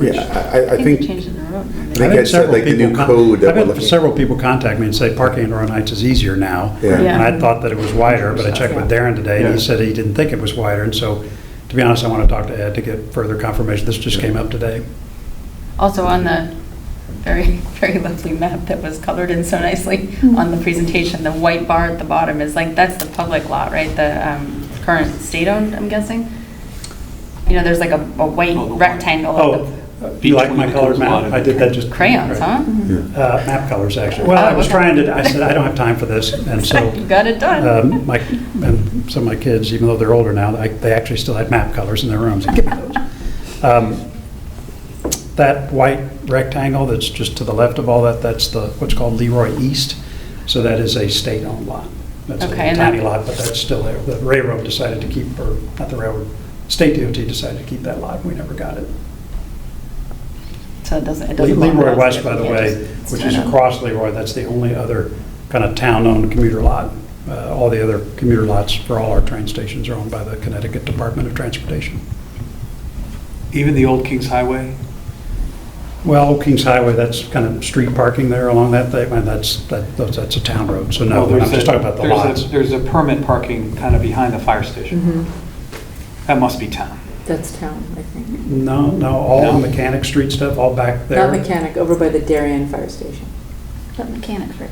Yeah, I they think, changed the road. I think I said like the new code that I've we're had looking. several people contact me and say parking in Rowan Heights is easier now. Yeah. Yeah. And I thought that it was wider, but I checked with Darren today, and he Yeah. said he didn't think it was wider. And so, to be honest, I want to talk to Ed to get further confirmation. This just came up today. Also on the very, very lovely map that was colored in so nicely on the presentation, the white bar at the bottom is like, that's the public lot, right? The current state-owned, I'm guessing? There's like a white Oh, the white. rectangle. Oh, of you like my Between the colored Coors lot map? and I did that just... the crayons, huh? Map colors, actually. Well, I was okay. trying to, I said, I don't have time for this, and so... You got it done. And some of my kids, even though they're older now, they actually still had map colors in their rooms. Give me those. That white rectangle that's just to the left of all that, that's what's called Leroy East. So that is a state-owned lot. That's a Okay, and tiny that- lot, but that's still there. The railroad decided to keep, or not the railroad, State DOT decided to keep that lot. We never got it. So it doesn't belong to Leroy us, West, by the yeah, way, just which turn is it on. across Leroy, that's the only other kind of town-owned commuter lot. All the other commuter lots for all our train stations are owned by the Connecticut Department of Transportation. Even the old Kings Highway? Well, Kings Highway, that's kind of street parking there along that thing, and that's a town road, so no, Well, I'm just talking about the lots. There's a permit parking kind of behind the fire station. That must be town. That's town, I think. No, all No? the Mechanic Street stuff, all back there. Not Mechanic, over by the Darien Fire Station. But mechanic for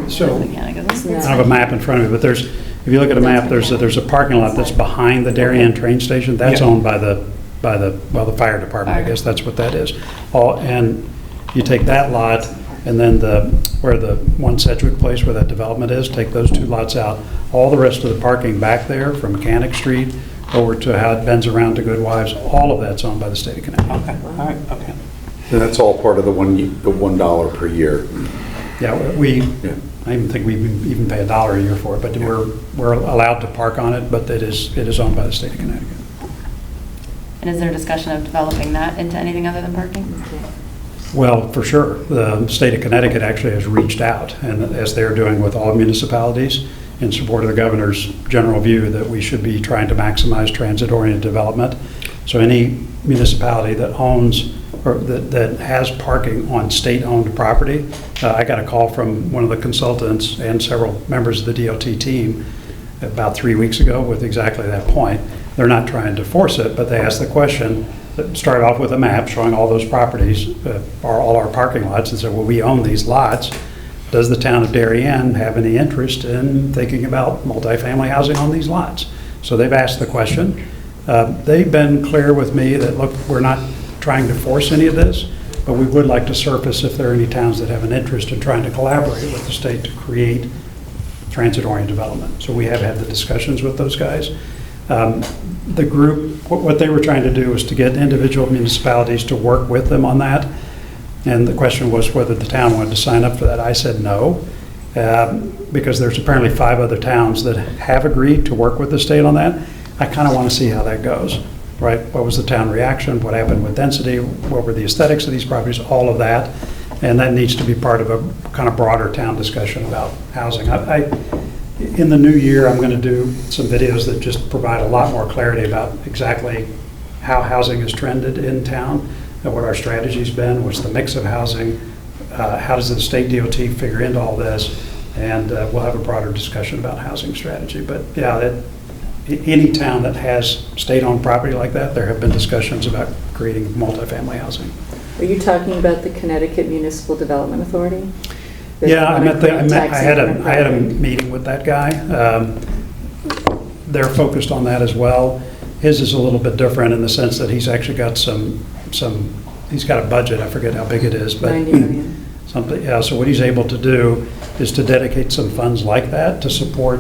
So, Mechanic, isn't it? Isn't I that- don't have a map in front of me, but if you look at a map, there's a parking lot that's behind the Darien train station. That's Yeah. owned by the fire department, I guess that's what that is. And you take that lot, and then where the one Sedgwick Place where that development is, take those two lots out. All the rest of the parking back there from Mechanic Street over to how it bends around to Goodwives, all of that's owned by the state of Connecticut. Okay, all right, okay. And that's all part of the $1 per year. Yeah, I even think we even pay $1 a year for it, but we're allowed to park on it, but it is owned by the state of Connecticut. And is there discussion of developing that into anything other than parking? Well, for sure. The state of Connecticut actually has reached out, and as they're doing with all municipalities, in support of the governor's general view that we should be trying to maximize transit-oriented development. So any municipality that owns or that has parking on state-owned property, I got a call from one of the consultants and several members of the DOT team about 3 weeks ago with exactly that point. They're not trying to force it, but they asked the question, started off with a map showing all those properties, all our parking lots, and said, well, we own these lots. Does the town of Darien have any interest in thinking about multifamily housing on these lots? So they've asked the question. They've been clear with me that, look, we're not trying to force any of this, but we would like to surface if there are any towns that have an interest in trying to collaborate with the state to create transit-oriented development. So we have had the discussions with those guys. The group, what they were trying to do was to get individual municipalities to work with them on that. And the question was whether the town wanted to sign up for that. I said no, because there's apparently 5 other towns that have agreed to work with the state on that. I kind of want to see how that goes, right? What was the town reaction? What happened with density? What were the aesthetics of these properties? All of that. And that needs to be part of a kind of broader town discussion about housing. In the new year, I'm going to do some videos that just provide a lot more clarity about exactly how housing has trended in town, and what our strategy's been, what's the mix of housing, how does the state DOT figure into all this, and we'll have a broader discussion about housing strategy. But yeah, any town that has state-owned property like that, there have been discussions about creating multifamily housing. Are you talking about the Connecticut Municipal Development Authority? Yeah, I had a meeting with that guy. They're focused on that as well. His is a little bit different in the sense that he's actually got he's got a budget, I forget how big it is, but 90 million. something, yeah, so what he's able to do is to dedicate some funds like that to support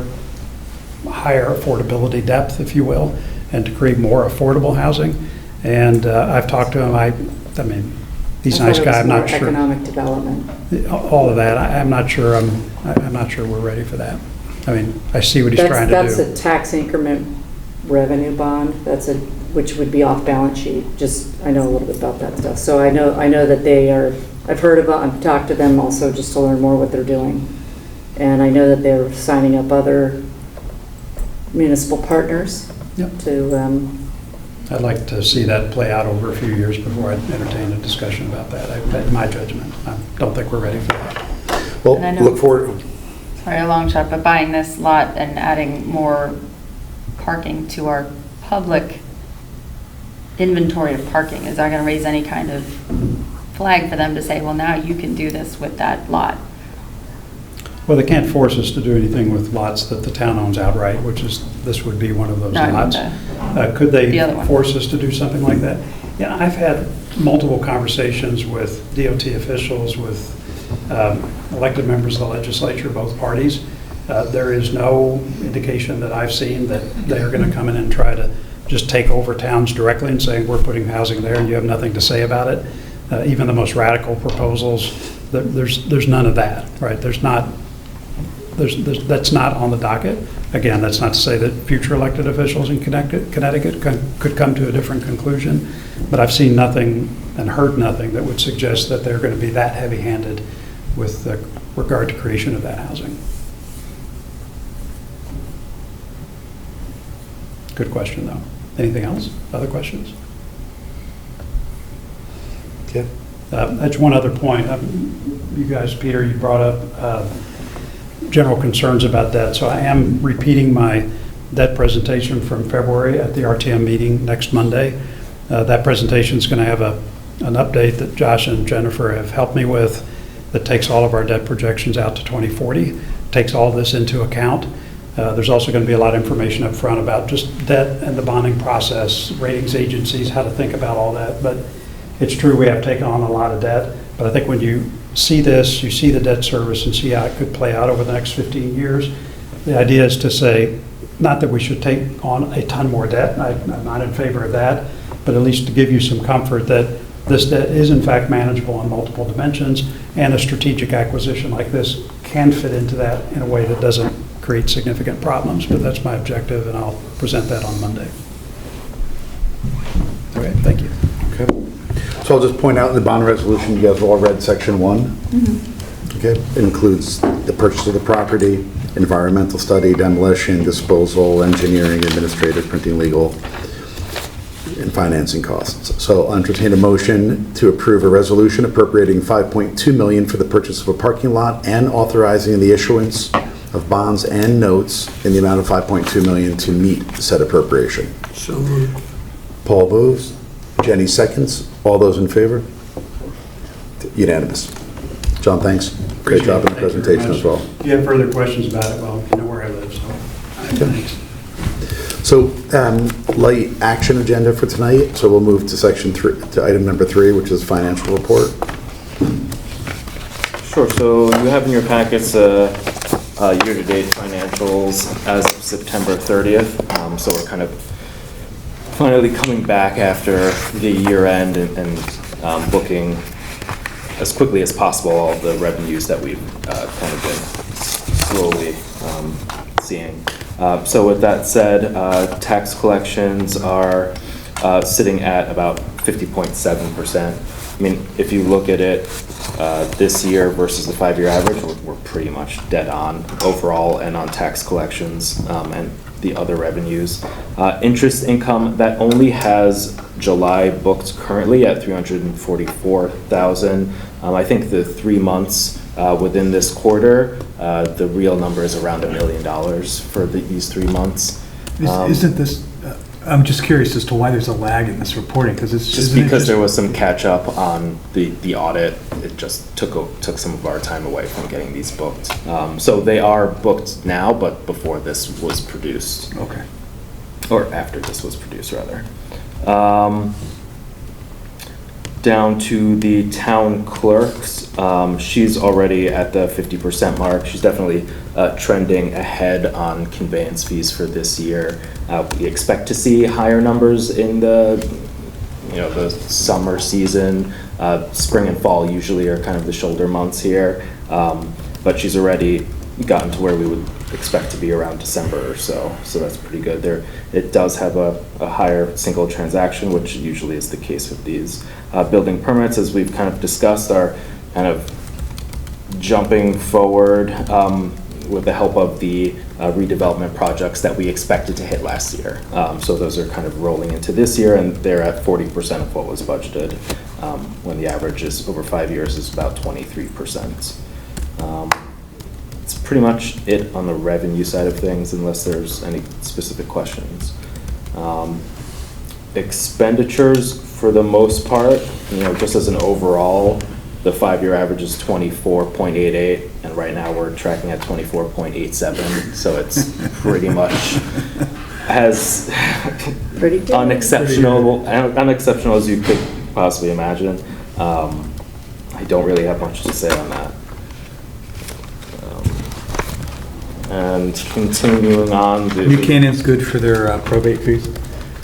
higher affordability depth, if you will, and to create more affordable housing. And I've talked to him, I mean, he's a nice guy, I'm not sure. Economic development. All of that, I'm not sure I'm not sure we're ready for that. I mean, I see what he's trying to do. That's a tax increment revenue bond, which would be off balance sheet. Just, I know a little bit about that stuff. So I know that they are, I've talked to them also just to learn more what they're doing. And I know that they're signing up other municipal partners. Yep. To, I'd like to see that play out over a few years before I entertain a discussion about that. In my judgment, I don't think we're ready for that. Well, And I know- look forward. Sorry, a long shot, but buying this lot and adding more parking to our public inventory of parking, is that going to raise any kind of flag for them to say, well, now you can do this with that lot? Well, they can't force us to do anything with lots that the town owns outright, which is, this would be one of those No, I mean lots. Could the they other one. force us to do something like that? Yeah, I've had multiple conversations with DOT officials, with elected members of the legislature, both parties. There is no indication that I've seen that they're going to come in and try to just take over towns directly and say, we're putting housing there and you have nothing to say about it. Even the most radical proposals, there's none of that, right? That's not on the docket. Again, that's not to say that future elected officials in Connecticut could come to a different conclusion, but I've seen nothing and heard nothing that would suggest that they're going to be that heavy-handed with regard to creation of that housing. Good question, though. Anything else? Other questions? Yeah. That's one other point. You guys, Peter, you brought up general concerns about debt. So I am repeating my debt presentation from February at the RTM meeting next Monday. That presentation is going to have an update that Josh and Jennifer have helped me with that takes all of our debt projections out to 2040, takes all this into account. There's also going to be a lot of information up front about just debt and the bonding process, ratings agencies, how to think about all that. But it's true we have taken on a lot of debt. But I think when you see this, you see the debt service and see how it could play out over the next 15 years. The idea is to say, not that we should take on a ton more debt, I'm not in favor of that, but at least to give you some comfort that this debt is in fact manageable on multiple dimensions, and a strategic acquisition like this can fit into that in a way that doesn't create significant problems. But that's my objective, and I'll present that on Monday. All Okay. So I'll just point out in the bond resolution, you guys have all read section 1. Okay, it includes the purchase of the property, environmental study, demolition, disposal, engineering, administrative, printing, legal, and financing costs. So I'll entertain a motion to approve a resolution appropriating $5.2 million for the purchase of a parking lot and authorizing the issuance of bonds and notes in the amount of $5.2 million to meet said appropriation. So moved. Paul moves, Jenny seconds. All those in favor? Unanimous. John, thanks. Great job in the Thank you very presentation much. as well. If you have further questions about it, well, you know where I live, so. Thanks. So, light action agenda for tonight. So we'll move to section 3, to item number 3, which is financial report. Sure, so you have in your packets year-to-date financials as of September 30th. So we're kind of finally coming back after the year end and booking as quickly as possible all of the revenues that we've kind of been slowly seeing. So with that said, tax collections are sitting at about 50.7%. I mean, if you look at it this year versus the 5-year average, we're pretty much dead on overall and on tax collections and the other revenues. Interest income, that only has July booked currently at $344,000. I think the 3 months within this quarter, the real number is around $1 million for these 3 months. Isn't this, I'm just curious as to why there's a lag in this reporting, because it's Just because there was some catch up on the audit, it just took some of our time away from getting these booked. So they are booked now, but before this was produced. Okay. Or after this was produced, rather. Down to the town clerks, she's already at the 50% mark. She's definitely trending ahead on conveyance fees for this year. We expect to see higher numbers in the summer season. Spring and fall usually are kind of the shoulder months here, but she's already gotten to where we would expect to be around December or so that's pretty good. It does have a higher single transaction, which usually is the case with these. Building permits, as we've kind of discussed, are kind of jumping forward with the help of the redevelopment projects that we expected to hit last year. So those are kind of rolling into this year, and they're at 40% of what was budgeted, when the average is over 5 years is about 23%. That's pretty much it on the revenue side of things, unless there's any specific questions. Expenditures, for the most part, just as an overall, the 5-year average is 24.88, and right now we're tracking at 24.87, so it's pretty much as Pretty good. unexceptional as you could possibly imagine. I don't really have much to say on that. And continuing on, Buchanan's good for their probate fees?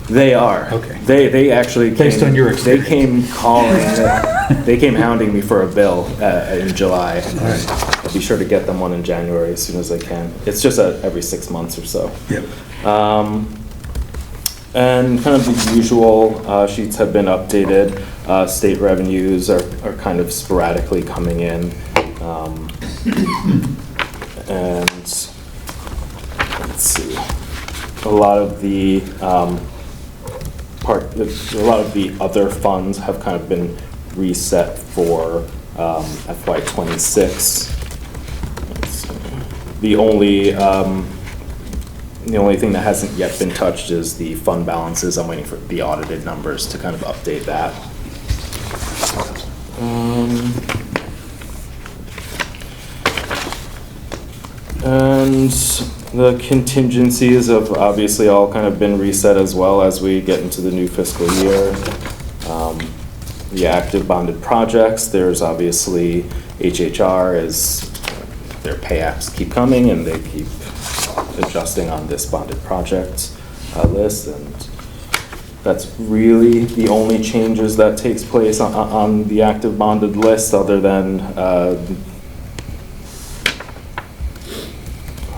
they are. Okay. They actually Based on your experience. They came calling. They came hounding me for a bill in July. I'll be sure to get them one in January as soon as I can. It's just every 6 months or so. Yep. And kind of the usual sheets have been updated. State revenues are kind of sporadically coming in. And let's see, a lot of the other funds have kind of been reset for FY26. The only thing that hasn't yet been touched is the fund balances. I'm waiting for the audited numbers to kind of update that. And the contingencies have obviously all kind of been reset as well as we get into the new fiscal year. The active bonded projects, there's obviously HHR as their pay apps keep coming and they keep adjusting on this bonded project list, and that's really the only changes that takes place on the active bonded list, other than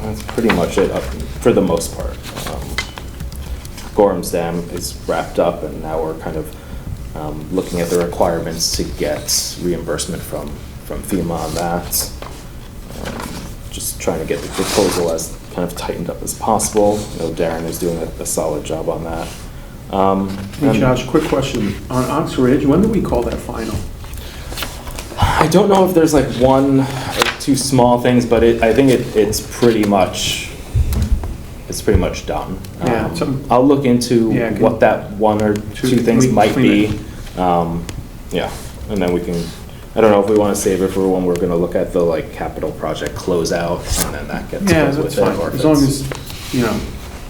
that's pretty much it for the most part. Gorham's Dam is wrapped up, and now we're kind of looking at the requirements to get reimbursement from FEMA on that. Just trying to get the proposal as kind of tightened up as possible. I know Darren is doing a solid job on that. Hey And Josh, quick question. On Ox Ridge, when do we call that final? I don't know if there's like one or two small things, but I think it's pretty much done. Yeah, I'll look into Yeah, can- what that one or two things we might clean be. Yeah, and then we can, I don't know if we want to save it for when we're going to look at the like capital project closeout, and then that gets Yeah, goes that's with it. fine. or if As long it's- as, you know,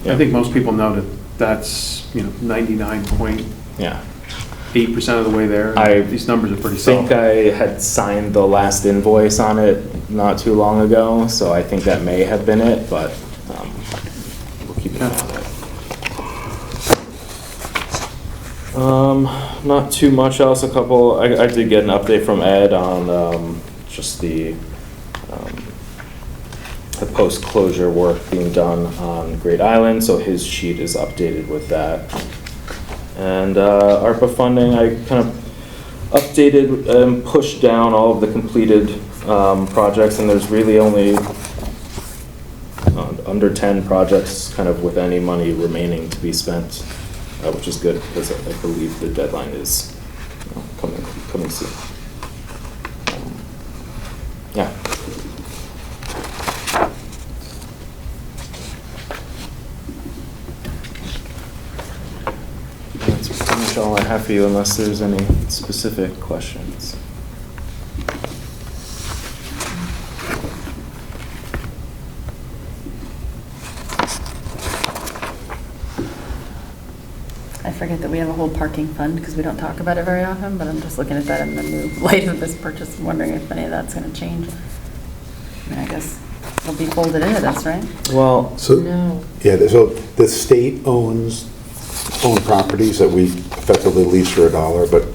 Yeah. I think most people know that that's, 99.8% Yeah. of the way there. I These numbers are pretty I think solid. I had signed the last invoice on it not too long ago, so I think that may have been it, but we'll keep an eye on it. Not too much else, I did get an update from Ed on just the post-closure work being done on Great Island, so his sheet is updated with that. And ARPA funding, I kind of updated and pushed down all of the completed projects, and there's really only under 10 projects kind of with any money remaining to be spent, which is good because I believe the deadline is coming soon. Yeah. That's pretty much all I have for you unless there's any specific questions. I forget that we have a whole parking fund because we don't talk about it very often, but I'm just looking at that in the new light of this purchase, and wondering if any of that's going to change. I mean, I guess it'll be folded into this, right? Well, So, yeah, so the state owns properties that we effectively lease for $1, but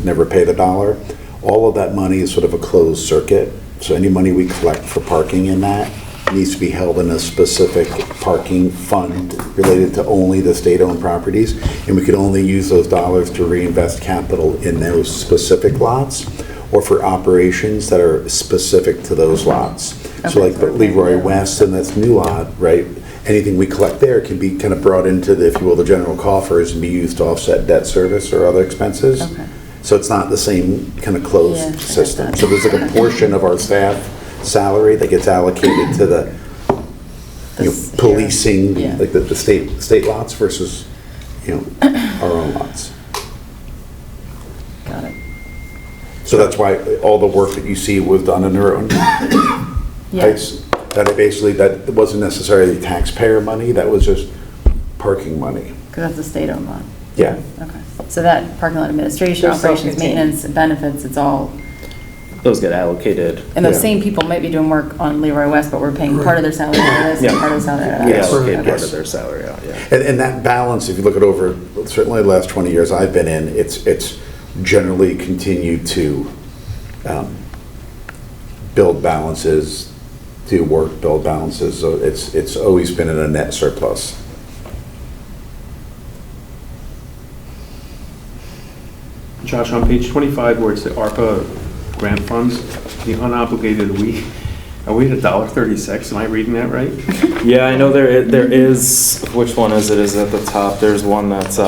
never pay the dollar. All of that money is sort of a closed circuit, so any money we collect for parking in that needs to be held in a specific parking fund related to only the state-owned properties, and we could only use those dollars to reinvest capital in those specific lots, or for operations that are specific to those lots. So like the Leroy West and that's new lot, right? Anything we collect there can be kind of brought into the, if you will, the general coffers and be used to offset debt service or other expenses. Okay. So it's not the same kind of Yeah, I closed get system. that. So there's like a portion of our staff salary that gets allocated to the, This- policing, yeah. like the state lots versus, our own lots. Got it. So that's why all the work that you see was done in their own Yeah. heights. That wasn't necessarily taxpayer money, that was just parking money. Because that's a state-owned lot. Yeah. Okay. So that parking lot administration, They're operations, self-contained. maintenance, benefits, it's all, those get allocated. and those Yeah. same people might be doing work on Leroy West, but we're paying part of their salary out of this and Yeah. part of their salary out of We that. allocate Okay. part of their salary out, yeah. And that balance, if you look at over, certainly the last 20 years I've been in, it's generally continued to build balances, do work, build balances, so it's always been in a net surplus. Josh, on page 25, where it's the ARPA grant funds, the unobligated, are we at $1.36? Am I reading that right? Yeah, I know there is, which one is it? Is it at the top? There's one that's,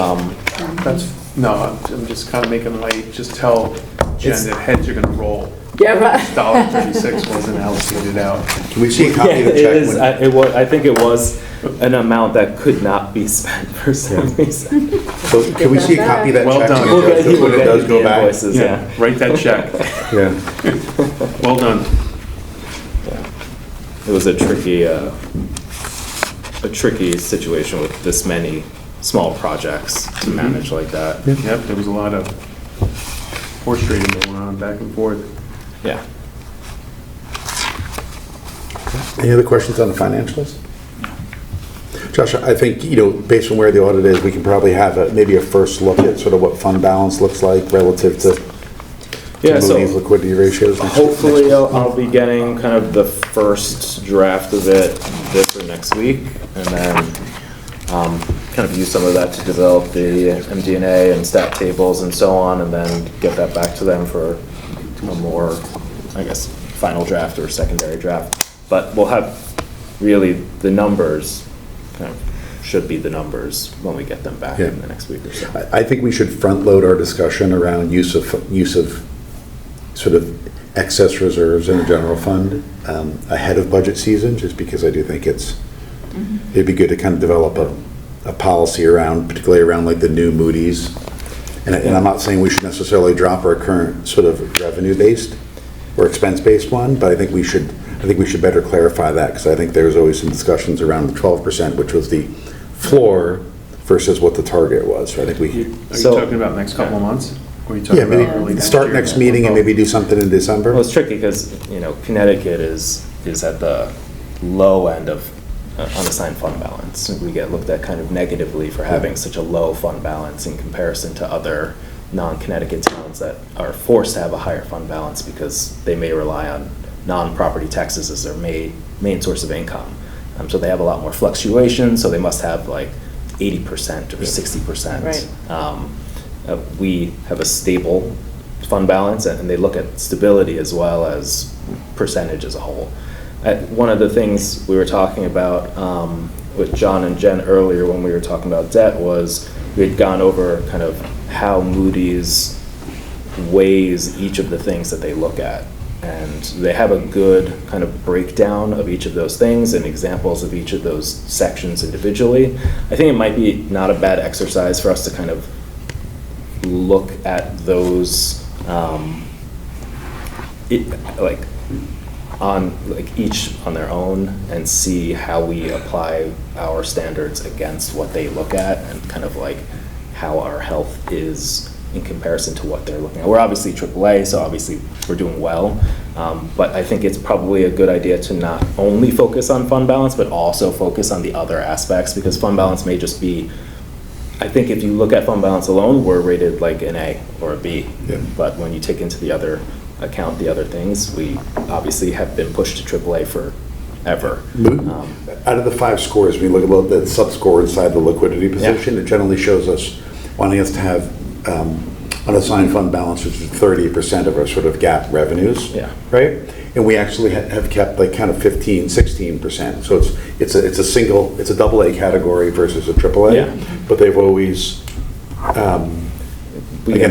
No, I'm just kind of making light, just tell Jen It's- that heads are gonna roll. Yeah, right. $1.36 wasn't allocated out. Can we see a yeah, copy of the it check? is, when- I think it was an amount that could not be spent for some reason. So can we see a copy of that Well check? done. when it does- when it does go the back? invoices, yeah. Write that check. Yeah. Well done. It was a tricky situation with this many small projects to manage like that. Yep, there was a lot of horse trading going on back and forth. Yeah. Any other questions on the financials? Josh, I think, based on where the audit is, we can probably have maybe a first look at sort of what fund balance looks like relative to Yeah, so Moody's liquidity ratios. hopefully I'll be getting kind of the first draft of it this or next week. And then kind of use some of that to develop the MD&A and stat tables and so on, and then get that back to them for a more, I guess, final draft or secondary draft. But we'll have really the numbers, kind of should be the numbers when we get them back in the next week or so. I think we should front load our discussion around use of sort of excess reserves in the general fund ahead of budget season, just because I do think it'd be good to kind of develop a policy around, particularly around like the new Moody's. And I'm not saying we should necessarily drop our current sort of revenue-based or expense-based one, but I think we should better clarify that, because I think there's always some discussions around the 12%, which was the floor versus what the target was. So I think Are you talking about next couple of months? Or are you talking about early maybe next start year? next meeting and maybe do something in December. Well, it's tricky because, Connecticut is at the low end of unassigned fund balance. We get looked at kind of negatively for having such a low fund balance in comparison to other non-Connecticut towns that are forced to have a higher fund balance because they may rely on non-property taxes as their main source of income. So they have a lot more fluctuation, so they must have like 80% or 60%. Right. We have a stable fund balance, and they look at stability as well as percentage as a whole. One of the things we were talking about with John and Jen earlier when we were talking about debt was we had gone over kind of how Moody's weighs each of the things that they look at. And they have a good kind of breakdown of each of those things and examples of each of those sections individually. I think it might be not a bad exercise for us to kind of look at those each on their own and see how we apply our standards against what they look at, and kind of like how our health is in comparison to what they're looking at. We're obviously AAA, so obviously we're doing well, but I think it's probably a good idea to not only focus on fund balance, but also focus on the other aspects, because fund balance may just be, I think if you look at fund balance alone, we're rated like an A or a B. Yeah. But when you take into the other account the other things, we obviously have been pushed to AAA forever. Out of the 5 scores, when you look at the sub-score inside the liquidity position, it generally shows us wanting us to have unassigned fund balance, which is 30% of our sort of GAAP revenues. Yeah. Right? And we actually have kept like kind of 15, 16%. So it's a double A category versus a triple A. Yeah. But they've always, again,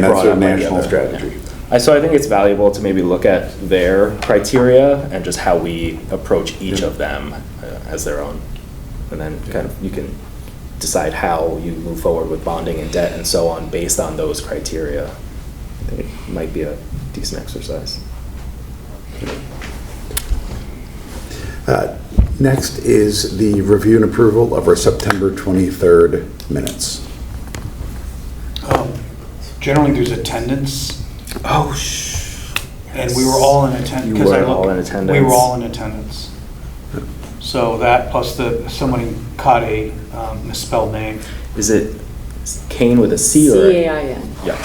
that's brought their up by the national other- strategy. yeah. So I think it's valuable to maybe look at their criteria and just how we approach each of them as their own. And then kind of you can decide how you move forward with bonding and debt and so on based on those criteria. I think it might be a decent exercise. Next is the review and approval of our September 23rd minutes. Generally, there's attendance, Oh, and we were all in attendance. You were all in attendance? We were all in attendance. So that, plus somebody caught a misspelled name. Is it Kane with a C or? CAIN. Yeah.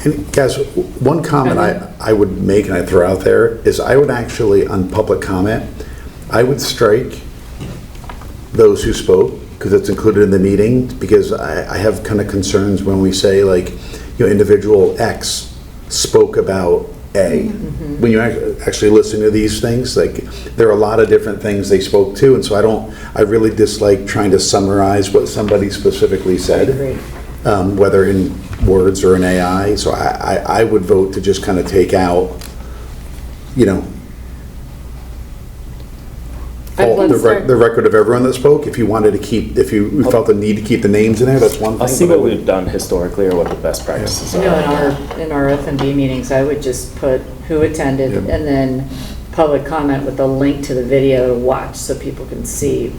And guys, one comment I would make and I throw out there is I would actually, on public comment, I would strike those who spoke, because it's included in the meeting, because I have kind of concerns when we say like, individual X spoke about A. When you actually listen to these things, like there are a lot of different things they spoke to, and so I really dislike trying to summarize what somebody specifically said. Agreed. Whether in words or in AI. So I would vote to just kind of take out, the record of everyone that spoke. If you wanted to keep, if you felt the need to keep the names in there, that's one thing. I'll see but I what would- we've done historically or what the best practices are. In our F&B meetings, I would just put who attended Yep. and then public comment with a link to the video to watch so people can see.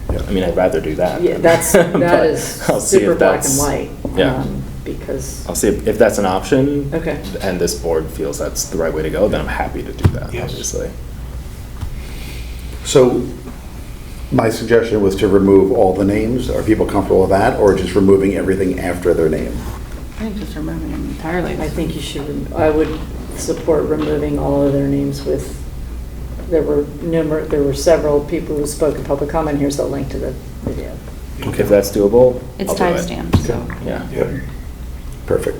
I mean, I'd rather do that. Yeah, that But is I'll see super if black and that's- white. Yeah. Because, I'll see if that's an option. Okay. And this board feels that's the right way to go, then I'm happy to do that, Yes. obviously. So my suggestion was to remove all the names. Are people comfortable with that, or just removing everything after their name? I think just removing them entirely. I think you should, I would support removing all of their names with there were several people who spoke in public comment. Here's the link to the video. If that's doable, It's I'll do it. timestamped, so. Yeah. Perfect.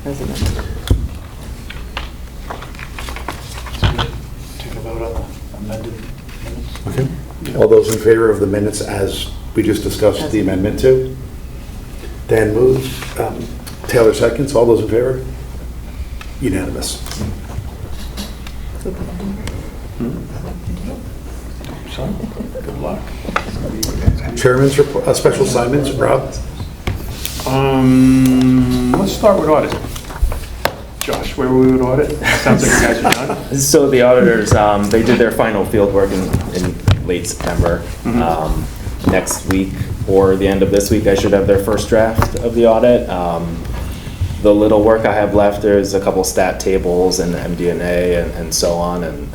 As amended. Take a vote on the amended minutes. Okay. All those in favor of the minutes as we just discussed the amendment to? Dan moves, Taylor seconds, all those in favor? Unanimous. So, good luck. Chairman's report, special assignments, Rob? Let's start with audit. Josh, where were we with audit? Sounds like you guys are done. So the auditors, they did their final field work in late September. Next week or the end of this week, I should have their first draft of the audit. The little work I have left, there's a couple stat tables and MD&A and so on, and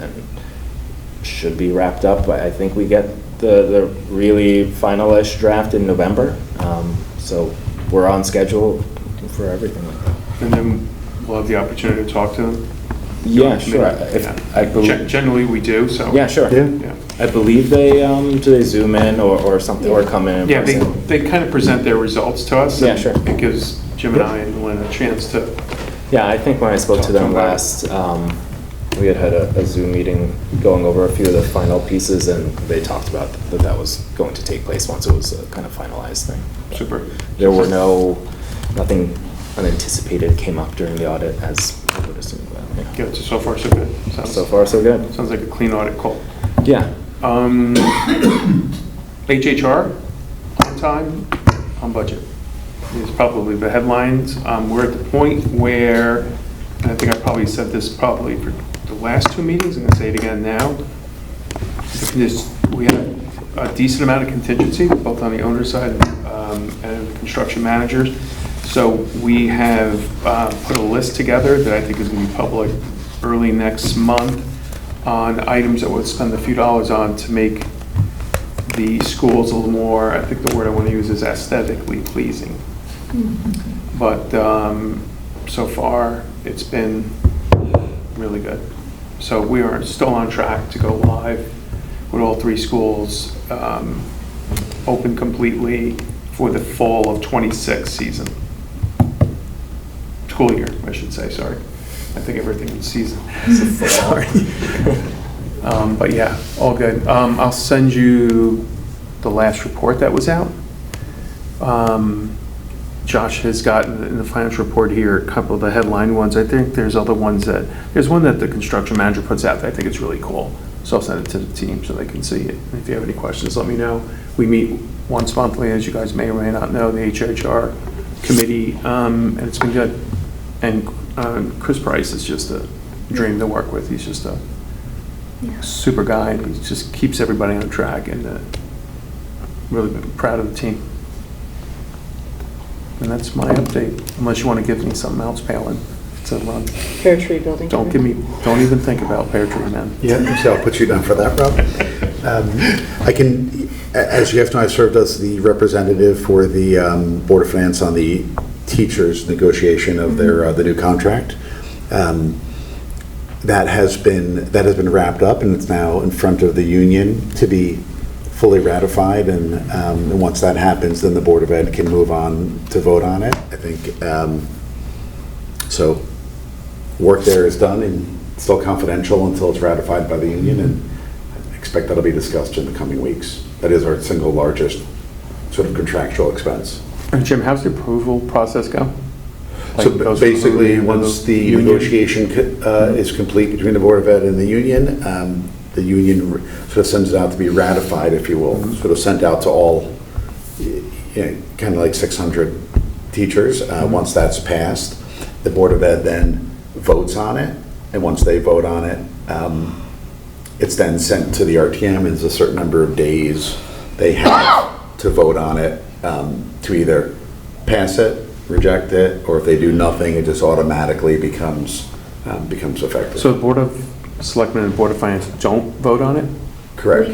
should be wrapped up. I think we get the really finalish draft in November. So we're on schedule for everything like that. And then we'll have the opportunity to talk to them. Yeah, sure. I believe. Generally, we do, so. Yeah, sure. Yeah. I believe they, do they zoom in or something, or come in? Yeah, person? they kind of present their results to us. Yeah, and sure. It gives Jim and I and Lynn a chance to. Yeah, I think when I spoke to them Talk last, we had a Zoom meeting going over a few of the final pieces, and they talked about that was going to take place once it was a kind of finalized thing. Super. There were nothing unanticipated came up during the audit, as I would assume. Yeah. Good, so far so good. So far, so good. Sounds like a clean audit call. Yeah. HHR, on time, on budget. Is probably the headlines. We're at the point where, and I think I probably said this probably for the last two meetings, I'm going to say it again now. We have a decent amount of contingency, both on the owner side and the construction managers. So we have put a list together that I think is going to be public early next month on items that we'll spend a few dollars on to make the schools a little more, I think the word I want to use is aesthetically pleasing. But so far, it's been really good. So we are still on track to go live with all three schools, open completely for the fall of '26 season. School year, I should say, sorry. I think everything in season. Sorry. But yeah, all good. I'll send you the last report that was out. Josh has gotten in the financial report here a couple of the headline ones. I think there's other ones there's one that the construction manager puts out that I think is really cool. So I'll send it to the team so they can see it. And if you have any questions, let me know. We meet once monthly, as you guys may or may not know, the HHR committee, and it's been good. And Chris Price is just a dream to work with. He's just a super guy, and he just keeps everybody on track, and really been proud of the team. And that's my update, unless you want to give me something else, Palin. So Pear Tree Building. don't even think about Pear Tree, man. Yeah, so I'll put you down for that, Rob. I can, as you have to know, I served as the representative for the Board of Finance on the teachers' negotiation of their the new contract. That has been wrapped up, and it's now in front of the union to be fully ratified, and once that happens, then the Board of Ed can move on to vote on it. I think so. Work there is done and still confidential until it's ratified by the union, and I expect that'll be discussed in the coming weeks. That is our single largest sort of contractual expense. And Jim, how's the approval process go? So basically, once the negotiation is complete between the Board of Ed and the union sort of sends it out to be ratified, if you will, sort of sent out to all, kind of like 600 teachers. Once that's passed, the Board of Ed then votes on it, and once they vote on it, it's then sent to the RTM, and there's a certain number of days they have to vote on it, to either pass it, reject it, or if they do nothing, it just automatically becomes effective. So the Board of Selectmen and Board of Finance don't vote on it? Correct.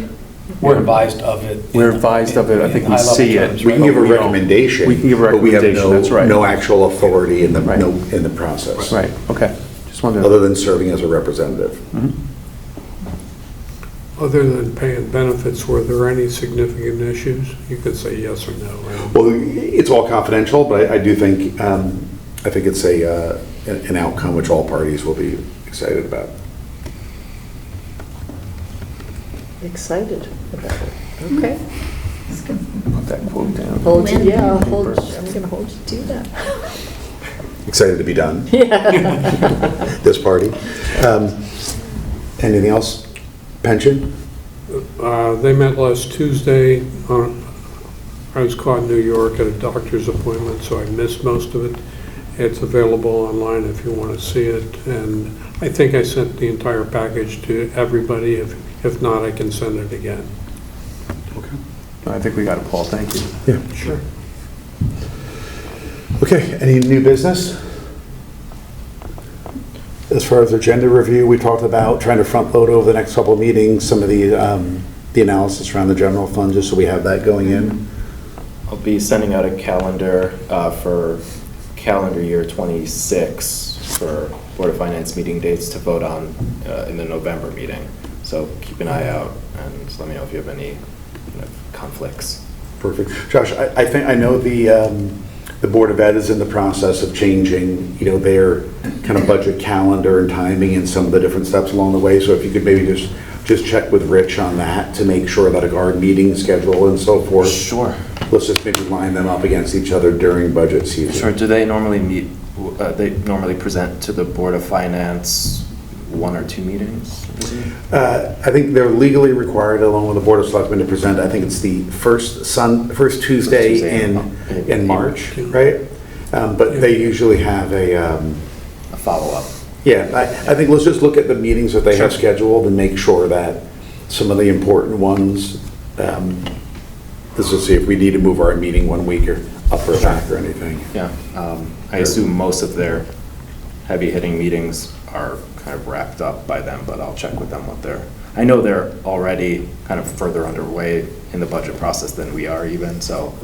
We're advised of it. We're advised of it. I think we see it. We can give a recommendation. We can give a but we have recommendation, that's right. no actual authority in the Right. in the process. Right, okay. Just wanted to. Other than serving as a representative. Other than paying benefits, were there any significant issues? You could say yes or no, right? Well, it's all confidential, but I do think, I think it's an outcome which all parties will be excited about. Excited about it. Okay. Put that quote down. Hold you, yeah, I'm gonna hold you to that. Excited to be done. This party. Anything else? Pension? They met last Tuesday. I was caught in New York at a doctor's appointment, so I missed most of it. It's available online if you want to see it. And I think I sent the entire package to everybody. If not, I can send it again. Okay. I think we got it, Paul, thank you. Yeah, sure. Okay, any new business? As far as agenda review, we talked about trying to front load over the next couple of meetings, some of the analysis around the general fund, just so we have that going in. I'll be sending out a calendar for calendar year 26 for Board of Finance meeting dates to vote on in the November meeting. So keep an eye out and let me know if you have any conflicts. Perfect. Josh, I know the Board of Ed is in the process of changing, their kind of budget calendar and timing and some of the different steps along the way. So if you could maybe just check with Rich on that to make sure that our meeting schedule and so forth. Sure. Let's just maybe line them up against each other during budget season. Sure. Do they normally meet, they normally present to the Board of Finance 1 or 2 meetings? I think they're legally required, along with the Board of Selectmen, to present. I think it's the first Tuesday in March, right? But they usually have a follow-up. Yeah, I think let's just look at the meetings that they have scheduled and make sure that some of the important ones, let's just see if we need to move our meeting 1 week or up or back or anything. Yeah. I assume most of their heavy-hitting meetings are kind of wrapped up by them, but I'll check with them I know they're already kind of further underway in the budget process than we are even, so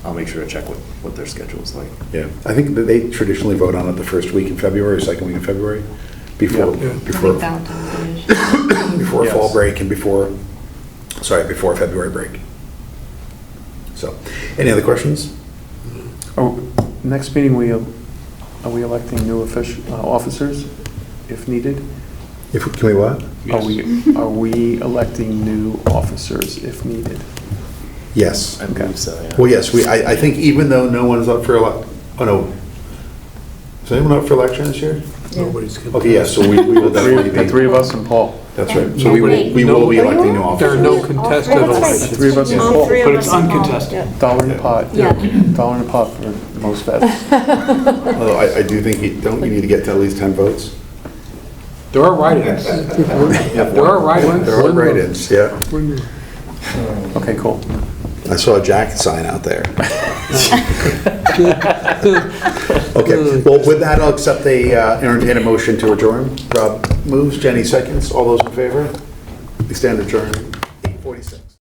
I'll make sure to check what their schedule is like. Yeah, I think that they traditionally vote on it the first week in February, or second week in February, before Valentine's fall break and before February break. So, any other questions? Next meeting, are we electing new officers if needed? Can we what? Are we electing new officers if needed? Yes. I believe so, yeah. Well, yes, I think even though no one's up for is anyone up for election this year? Nobody's. Okay, yes, so we will definitely The be. 3 of us and Paul. That's right, so we will be electing new officers. There are no contested All three. elections. The 3 of us and All Paul. three of But it's us involved, uncontested. yeah. Dollar in the pot. Yeah. Dollar in the pot for most vets. Although I do think you need to get to at least 10 votes? There are write-ins. There are write-ins. There are write-ins, yeah. Okay, cool. I saw a jacket sign out there. Okay, well, with that, I'll accept entertain a motion to adjourn. Rob moves, Jenny seconds. All those in favor? We stand adjourned, 8:46.